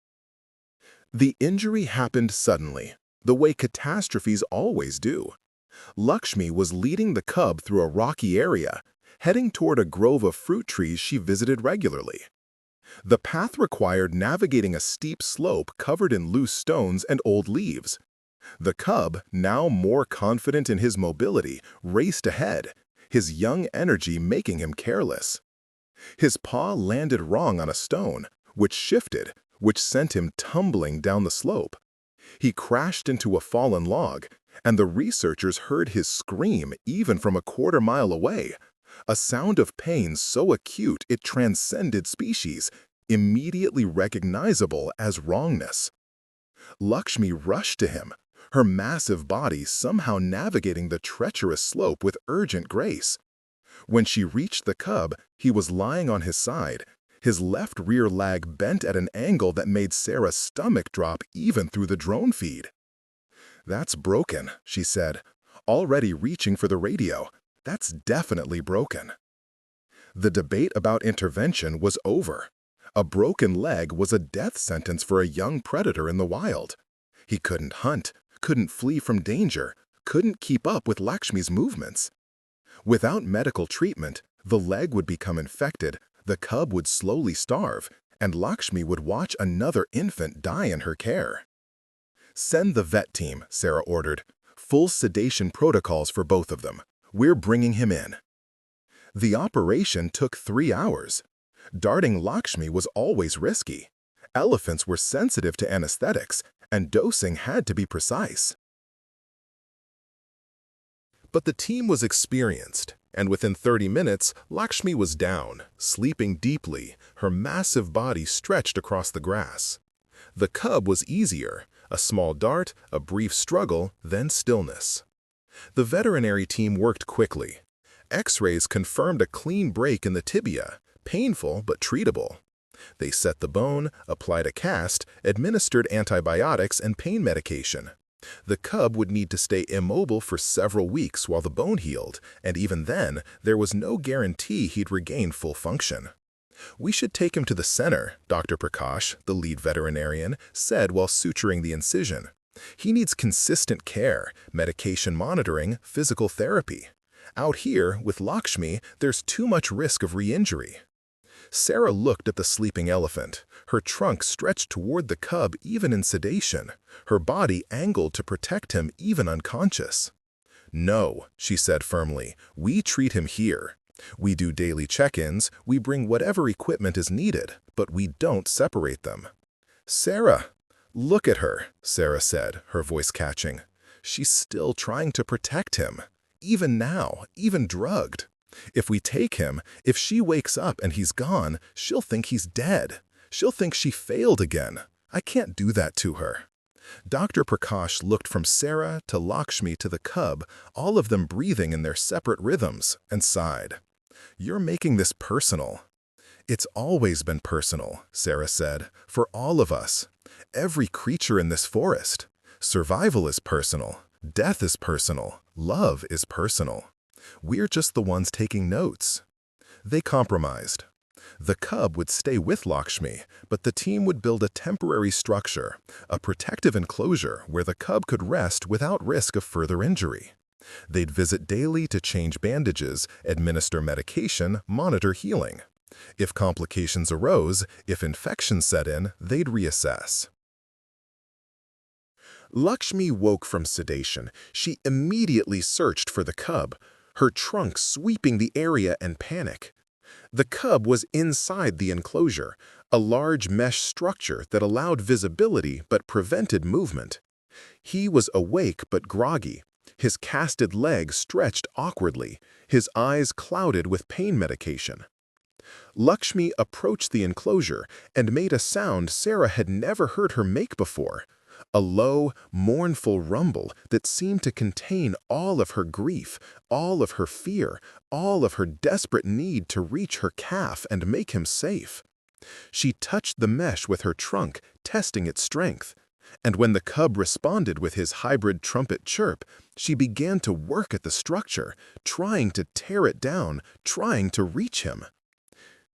The injury happened suddenly, the way catastrophes always do. Lakshmi was leading the cub through a rocky area, heading toward a grove of fruit trees she visited regularly. The path required navigating a steep slope covered in loose stones and old leaves. The cub, now more confident in his mobility, raced ahead, his young energy making him careless. His paw landed wrong on a stone, which shifted, which sent him tumbling down the slope. He crashed into a fallen log, and the researchers heard his scream even from a quarter-mile away, a sound of pain so acute it transcended species, immediately recognizable as wrongness. Lakshmi rushed to him, her massive body somehow navigating the treacherous slope with urgent grace. When she reached the cub, he was lying on his side, his left rear leg bent at an angle that made Sarah's stomach drop even through the drone feed. "That's broken," she said, already reaching for the radio. "That's definitely broken." The debate about intervention was over. A broken leg was a death sentence for a young predator in the wild. He couldn't hunt, couldn't flee from danger, couldn't keep up with Lakshmi's movements. Without medical treatment, the leg would become infected, the cub would slowly starve, and Lakshmi would watch another infant die in her care. "Send the vet team," Sarah ordered. "Full sedation protocols for both of them. We're bringing him in." The operation took 3 hours. Darting Lakshmi was always risky. Elephants were sensitive to anesthetics, and dosing had to be precise. But the team was experienced, and within 30 minutes, Lakshmi was down, sleeping deeply, her massive body stretched across the grass. The cub was easier, a small dart, a brief struggle, then stillness. The veterinary team worked quickly. X-rays confirmed a clean break in the tibia, painful but treatable. They set the bone, applied a cast, administered antibiotics and pain medication. The cub would need to stay immobile for several weeks while the bone healed, and even then, there was no guarantee he'd regain full function. "We should take him to the center," Dr. Prakash, the lead veterinarian, said while suturing the incision. "He needs consistent care, medication monitoring, physical therapy. Out here, with Lakshmi, there's too much risk of re-injury." Sarah looked at the sleeping elephant, her trunk stretched toward the cub even in sedation, her body angled to protect him even unconscious. "No," she said firmly, "we treat him here. We do daily check-ins, we bring whatever equipment is needed, but we don't separate them." "Sarah, look at her," Sarah said, her voice catching. "She's still trying to protect him. Even now, even drugged. If we take him, if she wakes up and he's gone, she'll think he's dead. She'll think she failed again. I can't do that to her." Dr. Prakash looked from Sarah to Lakshmi to the cub, all of them breathing in their separate rhythms, and sighed. "You're making this personal." "It's always been personal," Sarah said, "for all of us. Every creature in this forest. Survival is personal. Death is personal. Love is personal. We're just the ones taking notes." They compromised. The cub would stay with Lakshmi, but the team would build a temporary structure, a protective enclosure where the cub could rest without risk of further injury. They'd visit daily to change bandages, administer medication, monitor healing. If complications arose, if infections set in, they'd reassess. Lakshmi woke from sedation. She immediately searched for the cub, her trunk sweeping the area in panic. The cub was inside the enclosure, a large mesh structure that allowed visibility but prevented movement. He was awake but groggy, his casted legs stretched awkwardly, his eyes clouded with pain medication. Lakshmi approached the enclosure and made a sound Sarah had never heard her make before. A low, mournful rumble that seemed to contain all of her grief, all of her fear, all of her desperate need to reach her calf and make him safe. She touched the mesh with her trunk, testing its strength. And when the cub responded with his hybrid trumpet chirp, she began to work at the structure, trying to tear it down, trying to reach him.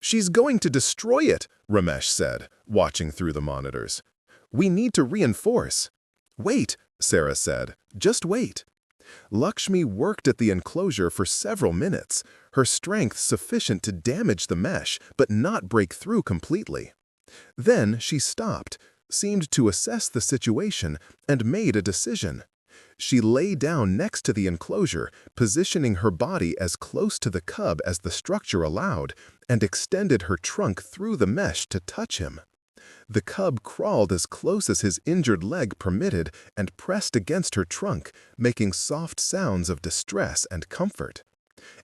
"She's going to destroy it," Ramesh said, watching through the monitors. "We need to reinforce." "Wait," Sarah said. "Just wait." Lakshmi worked at the enclosure for several minutes, her strength sufficient to damage the mesh but not break through completely. Then she stopped, seemed to assess the situation and made a decision. She lay down next to the enclosure, positioning her body as close to the cub as the structure allowed, and extended her trunk through the mesh to touch him. The cub crawled as close as his injured leg permitted and pressed against her trunk, making soft sounds of distress and comfort.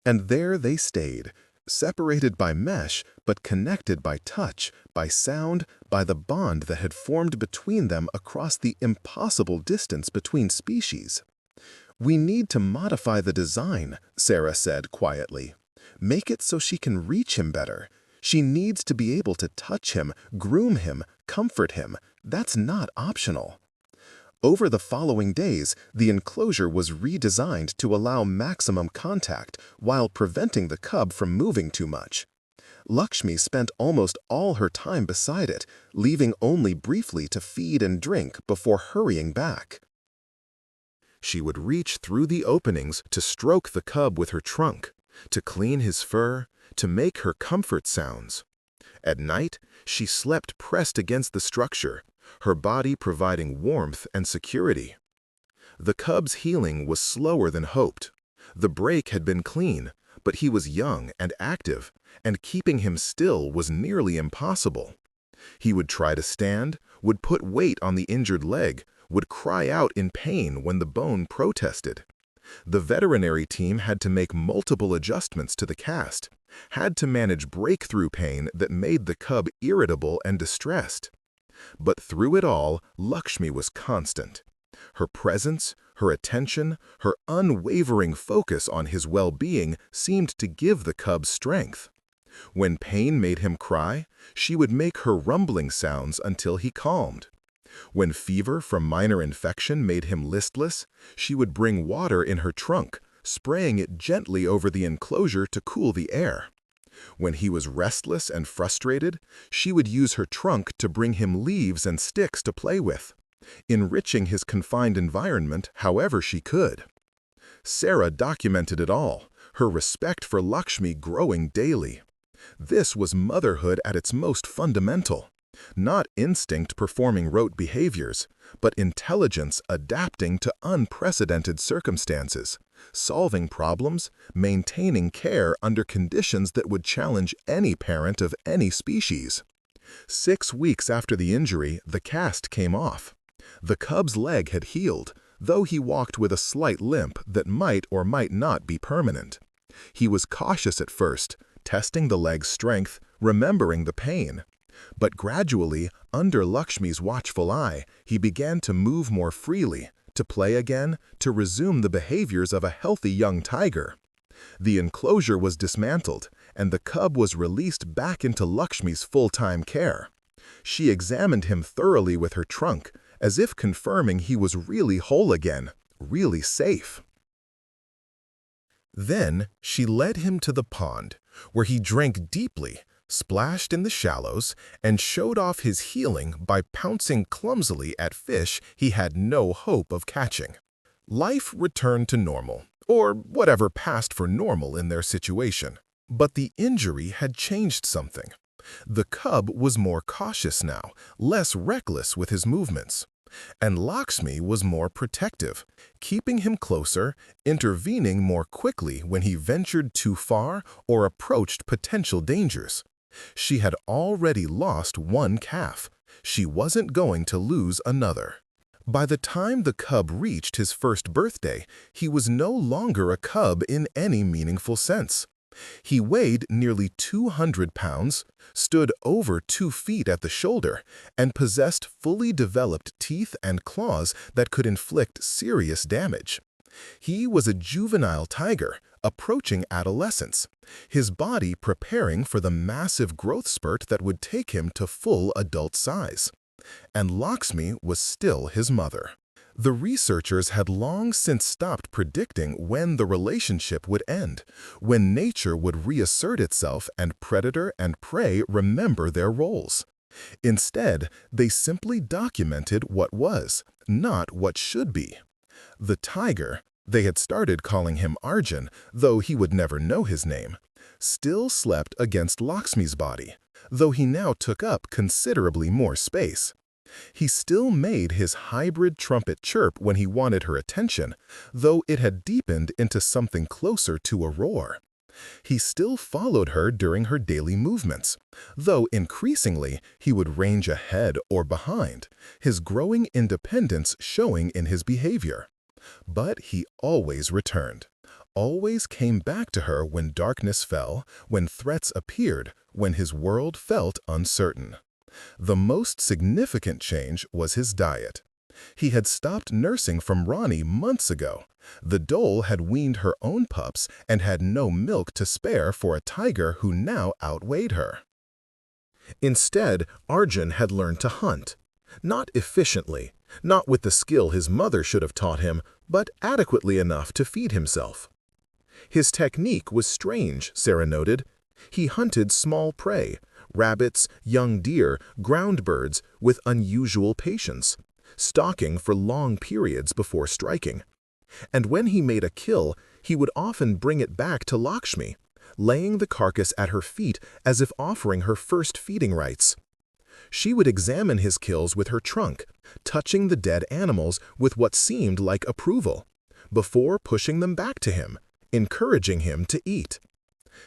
And there they stayed, separated by mesh but connected by touch, by sound, by the bond that had formed between them across the impossible distance between species. "We need to modify the design," Sarah said quietly. "Make it so she can reach him better. She needs to be able to touch him, groom him, comfort him. That's not optional." Over the following days, the enclosure was redesigned to allow maximum contact while preventing the cub from moving too much. Lakshmi spent almost all her time beside it, leaving only briefly to feed and drink before hurrying back. She would reach through the openings to stroke the cub with her trunk, to clean his fur, to make her comfort sounds. At night, she slept pressed against the structure, her body providing warmth and security. The cub's healing was slower than hoped. The break had been clean, but he was young and active, and keeping him still was nearly impossible. He would try to stand, would put weight on the injured leg, would cry out in pain when the bone protested. The veterinary team had to make multiple adjustments to the cast, had to manage breakthrough pain that made the cub irritable and distressed. But through it all, Lakshmi was constant. Her presence, her attention, her unwavering focus on his well-being seemed to give the cub strength. When pain made him cry, she would make her rumbling sounds until he calmed. When fever from minor infection made him listless, she would bring water in her trunk, spraying it gently over the enclosure to cool the air. When he was restless and frustrated, she would use her trunk to bring him leaves and sticks to play with, enriching his confined environment however she could. Sarah documented it all, her respect for Lakshmi growing daily. This was motherhood at its most fundamental. Not instinct performing rote behaviors, but intelligence adapting to unprecedented circumstances, solving problems, maintaining care under conditions that would challenge any parent of any species. 6 weeks after the injury, the cast came off. The cub's leg had healed, though he walked with a slight limp that might or might not be permanent. He was cautious at first, testing the leg's strength, remembering the pain. But gradually, under Lakshmi's watchful eye, he began to move more freely, to play again, to resume the behaviors of a healthy young tiger. The enclosure was dismantled, and the cub was released back into Lakshmi's full-time care. She examined him thoroughly with her trunk, as if confirming he was really whole again, really safe. Then she led him to the pond, where he drank deeply, splashed in the shallows, and showed off his healing by pouncing clumsily at fish he had no hope of catching. Life returned to normal, or whatever passed for normal in their situation. But the injury had changed something. The cub was more cautious now, less reckless with his movements. And Lakshmi was more protective, keeping him closer, intervening more quickly when he ventured too far or approached potential dangers. She had already lost one calf. She wasn't going to lose another. By the time the cub reached his first birthday, he was no longer a cub in any meaningful sense. He weighed nearly 200 pounds, stood over 2 feet at the shoulder, and possessed fully developed teeth and claws that could inflict serious damage. He was a juvenile tiger, approaching adolescence, his body preparing for the massive growth spurt that would take him to full adult size. And Lakshmi was still his mother. The researchers had long since stopped predicting when the relationship would end, when nature would reassert itself and predator and prey remember their roles. Instead, they simply documented what was, not what should be. The tiger, they had started calling him Arjun, though he would never know his name, still slept against Lakshmi's body, though he now took up considerably more space. He still made his hybrid trumpet chirp when he wanted her attention, though it had deepened into something closer to a roar. He still followed her during her daily movements, though increasingly he would range ahead or behind, his growing independence showing in his behavior. But he always returned, always came back to her when darkness fell, when threats appeared, when his world felt uncertain. The most significant change was his diet. He had stopped nursing from Ronnie months ago. The dole had weaned her own pups and had no milk to spare for a tiger who now outweighed her. Instead, Arjun had learned to hunt. Not efficiently, not with the skill his mother should have taught him, but adequately enough to feed himself. His technique was strange, Sarah noted. He hunted small prey, rabbits, young deer, ground birds, with unusual patience, stalking for long periods before striking. And when he made a kill, he would often bring it back to Lakshmi, laying the carcass at her feet as if offering her first feeding rites. She would examine his kills with her trunk, touching the dead animals with what seemed like approval, before pushing them back to him, encouraging him to eat.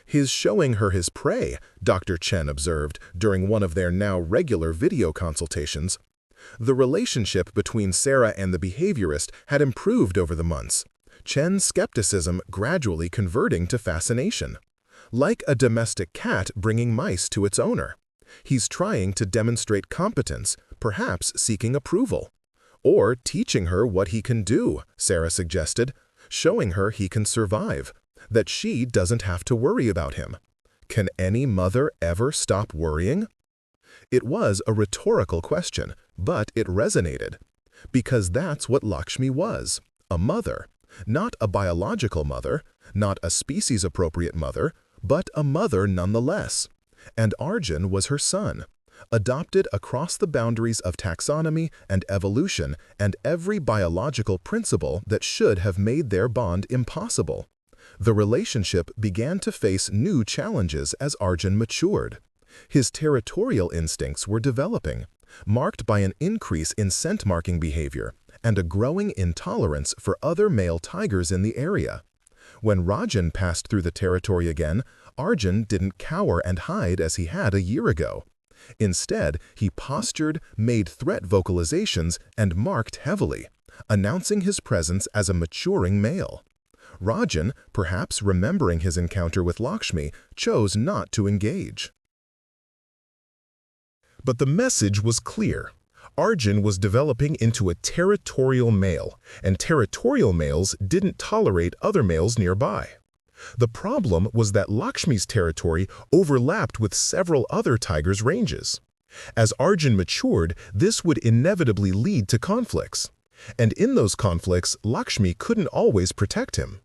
His showing her his prey, Dr. Chen observed during one of their now regular video consultations. The relationship between Sarah and the behaviorist had improved over the months, Chen's skepticism gradually converting to fascination. Like a domestic cat bringing mice to its owner. He's trying to demonstrate competence, perhaps seeking approval. Or teaching her what he can do, Sarah suggested, showing her he can survive, that she doesn't have to worry about him. Can any mother ever stop worrying? It was a rhetorical question, but it resonated. Because that's what Lakshmi was, a mother. Not a biological mother, not a species-appropriate mother, but a mother nonetheless. And Arjun was her son, adopted across the boundaries of taxonomy and evolution and every biological principle that should have made their bond impossible. The relationship began to face new challenges as Arjun matured. His territorial instincts were developing, marked by an increase in scent-marking behavior and a growing intolerance for other male tigers in the area. When Rajan passed through the territory again, Arjun didn't cower and hide as he had a year ago. Instead, he postured, made threat vocalizations, and marked heavily, announcing his presence as a maturing male. Rajan, perhaps remembering his encounter with Lakshmi, chose not to engage. But the message was clear. Arjun was developing into a territorial male, and territorial males didn't tolerate other males nearby. The problem was that Lakshmi's territory overlapped with several other tigers' ranges. As Arjun matured, this would inevitably lead to conflicts. And in those conflicts, Lakshmi couldn't always protect him.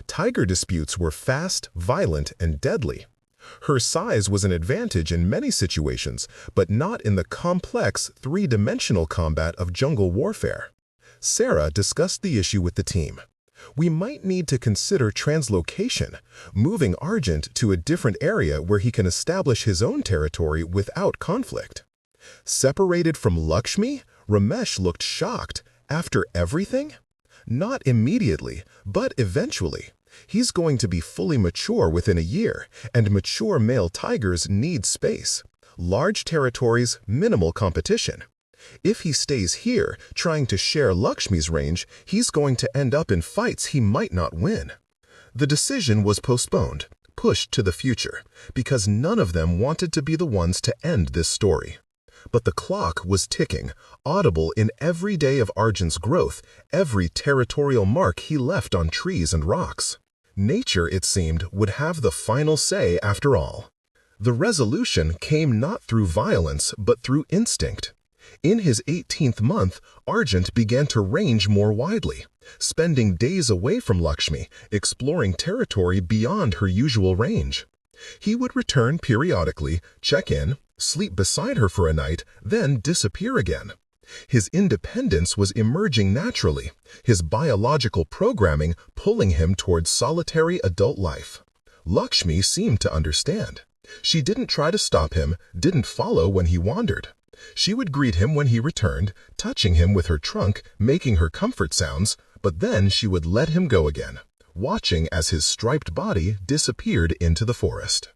Tiger disputes were fast, violent, and deadly. Her size was an advantage in many situations, but not in the complex, three-dimensional combat of jungle warfare. Sarah discussed the issue with the team. We might need to consider translocation, moving Arjun to a different area where he can establish his own territory without conflict. Separated from Lakshmi, Ramesh looked shocked. After everything? Not immediately, but eventually. He's going to be fully mature within a year, and mature male tigers need space. Large territories, minimal competition. If he stays here, trying to share Lakshmi's range, he's going to end up in fights he might not win. The decision was postponed, pushed to the future, because none of them wanted to be the ones to end this story. But the clock was ticking, audible in every day of Arjun's growth, every territorial mark he left on trees and rocks. Nature, it seemed, would have the final say after all. The resolution came not through violence, but through instinct. In his 18th month, Arjun began to range more widely, spending days away from Lakshmi, exploring territory beyond her usual range. He would return periodically, check in, sleep beside her for a night, then disappear again. His independence was emerging naturally, his biological programming pulling him towards solitary adult life. Lakshmi seemed to understand. She didn't try to stop him, didn't follow when he wandered. She would greet him when he returned, touching him with her trunk, making her comfort sounds, but then she would let him go again, watching as his striped body disappeared into the forest.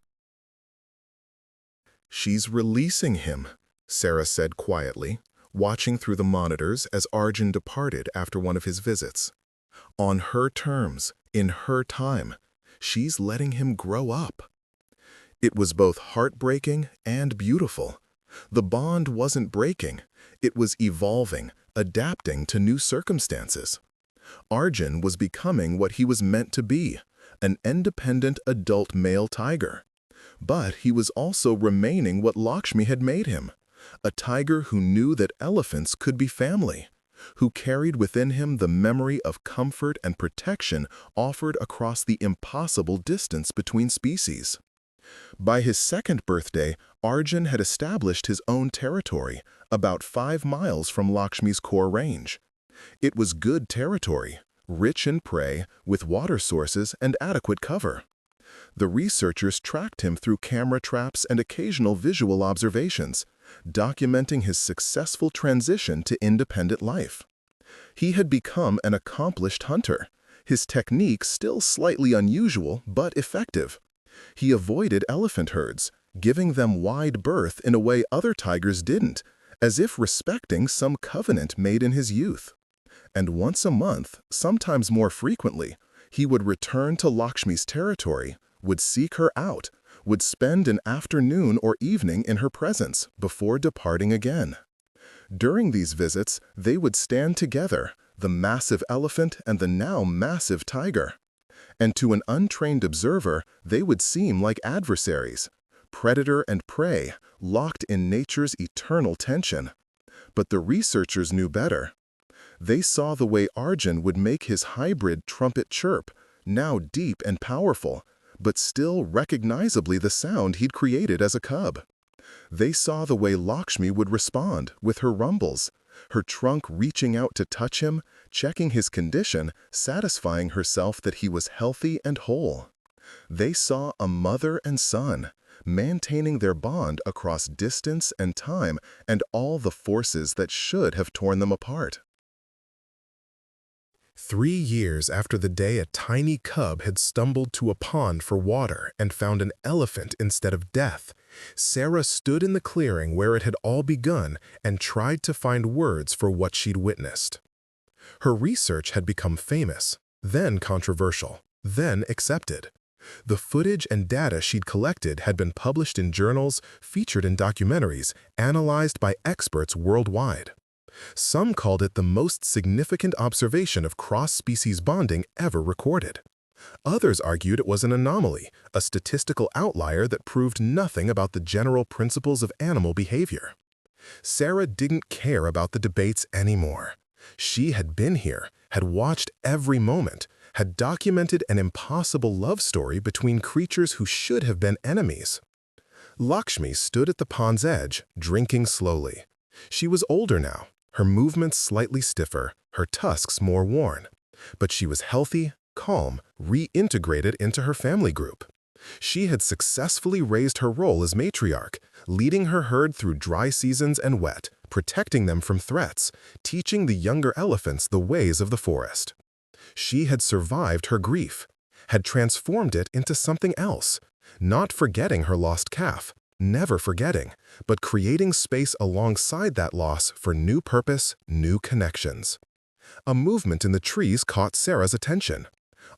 "She's releasing him," Sarah said quietly, watching through the monitors as Arjun departed after one of his visits. "On her terms, in her time, she's letting him grow up." It was both heartbreaking and beautiful. The bond wasn't breaking, it was evolving, adapting to new circumstances. Arjun was becoming what he was meant to be, an independent adult male tiger. But he was also remaining what Lakshmi had made him, a tiger who knew that elephants could be family, who carried within him the memory of comfort and protection offered across the impossible distance between species. By his second birthday, Arjun had established his own territory, about 5 miles from Lakshmi's core range. It was good territory, rich in prey, with water sources and adequate cover. The researchers tracked him through camera traps and occasional visual observations, documenting his successful transition to independent life. He had become an accomplished hunter, his technique still slightly unusual but effective. He avoided elephant herds, giving them wide berth in a way other tigers didn't, as if respecting some covenant made in his youth. And once a month, sometimes more frequently, he would return to Lakshmi's territory, would seek her out, would spend an afternoon or evening in her presence before departing again. During these visits, they would stand together, the massive elephant and the now massive tiger. And to an untrained observer, they would seem like adversaries, predator and prey, locked in nature's eternal tension. But the researchers knew better. They saw the way Arjun would make his hybrid trumpet chirp, now deep and powerful, but still recognizably the sound he'd created as a cub. They saw the way Lakshmi would respond with her rumbles, her trunk reaching out to touch him, checking his condition, satisfying herself that he was healthy and whole. They saw a mother and son, maintaining their bond across distance and time and all the forces that should have torn them apart. 3 years after the day a tiny cub had stumbled to a pond for water and found an elephant instead of death, Sarah stood in the clearing where it had all begun and tried to find words for what she'd witnessed. Her research had become famous, then controversial, then accepted. The footage and data she'd collected had been published in journals, featured in documentaries, analyzed by experts worldwide. Some called it the most significant observation of cross-species bonding ever recorded. Others argued it was an anomaly, a statistical outlier that proved nothing about the general principles of animal behavior. Sarah didn't care about the debates anymore. She had been here, had watched every moment, had documented an impossible love story between creatures who should have been enemies. Lakshmi stood at the pond's edge, drinking slowly. She was older now, her movements slightly stiffer, her tusks more worn. But she was healthy, calm, reintegrated into her family group. She had successfully raised her role as matriarch, leading her herd through dry seasons and wet, protecting them from threats, teaching the younger elephants the ways of the forest. She had survived her grief, had transformed it into something else, not forgetting her lost calf, never forgetting, but creating space alongside that loss for new purpose, new connections. A movement in the trees caught Sarah's attention.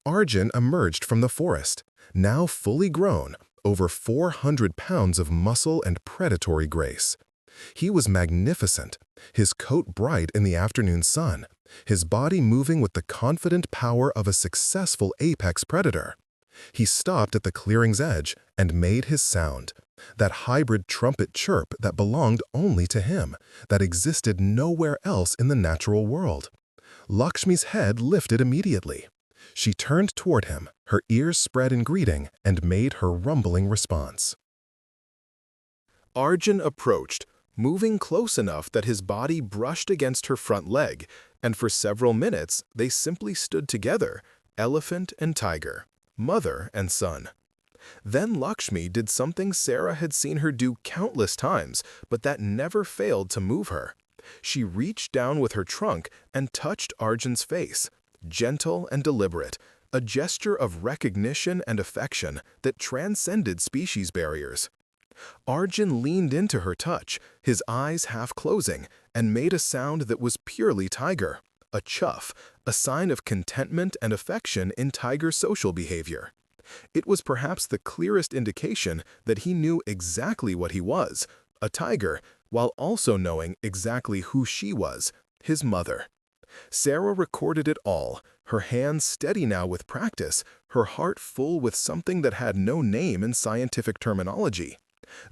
Arjun emerged from the forest, now fully grown, over 400 pounds of muscle and predatory grace. He was magnificent, his coat bright in the afternoon sun, his body moving with the confident power of a successful apex predator. He stopped at the clearing's edge and made his sound, that hybrid trumpet chirp that belonged only to him, that existed nowhere else in the natural world. Lakshmi's head lifted immediately. She turned toward him, her ears spread in greeting, and made her rumbling response. Arjun approached, moving close enough that his body brushed against her front leg, and for several minutes they simply stood together, elephant and tiger, mother and son. Then Lakshmi did something Sarah had seen her do countless times, but that never failed to move her. She reached down with her trunk and touched Arjun's face, gentle and deliberate, a gesture of recognition and affection that transcended species barriers. Arjun leaned into her touch, his eyes half closing, and made a sound that was purely tiger, a chuff, a sign of contentment and affection in tiger social behavior. It was perhaps the clearest indication that he knew exactly what he was, a tiger, while also knowing exactly who she was, his mother. Sarah recorded it all, her hands steady now with practice, her heart full with something that had no name in scientific terminology.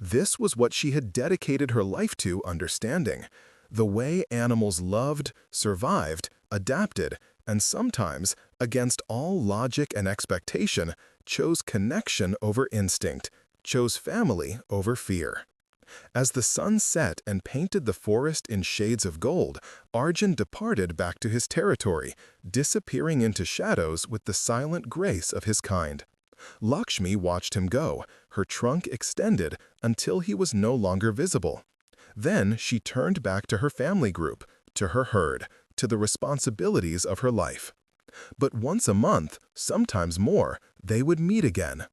This was what she had dedicated her life to understanding, the way animals loved, survived, adapted, and sometimes, against all logic and expectation, chose connection over instinct, chose family over fear. As the sun set and painted the forest in shades of gold, Arjun departed back to his territory, disappearing into shadows with the silent grace of his kind. Lakshmi watched him go, her trunk extended until he was no longer visible. Then she turned back to her family group, to her herd, to the responsibilities of her life. But once a month, sometimes more, they would meet again,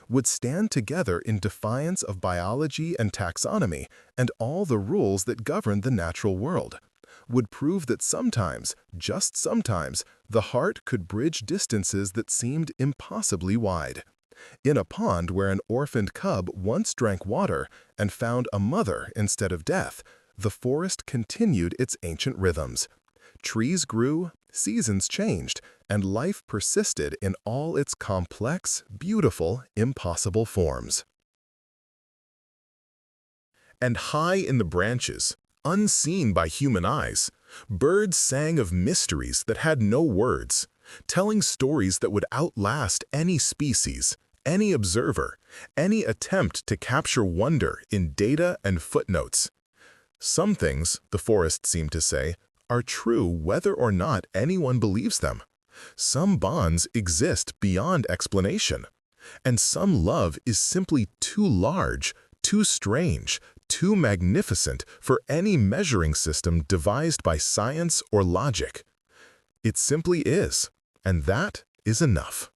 would stand together in defiance of biology and taxonomy and all the rules that govern the natural world, would prove that sometimes, just sometimes, the heart could bridge distances that seemed impossibly wide. In a pond where an orphaned cub once drank water and found a mother instead of death, the forest continued its ancient rhythms. Trees grew, seasons changed, and life persisted in all its complex, beautiful, impossible forms. And high in the branches, unseen by human eyes, birds sang of mysteries that had no words, telling stories that would outlast any species, any observer, any attempt to capture wonder in data and footnotes. Some things, the forest seemed to say, are true whether or not anyone believes them. Some bonds exist beyond explanation, and some love is simply too large, too strange, too magnificent for any measuring system devised by science or logic. It simply is, and that is enough.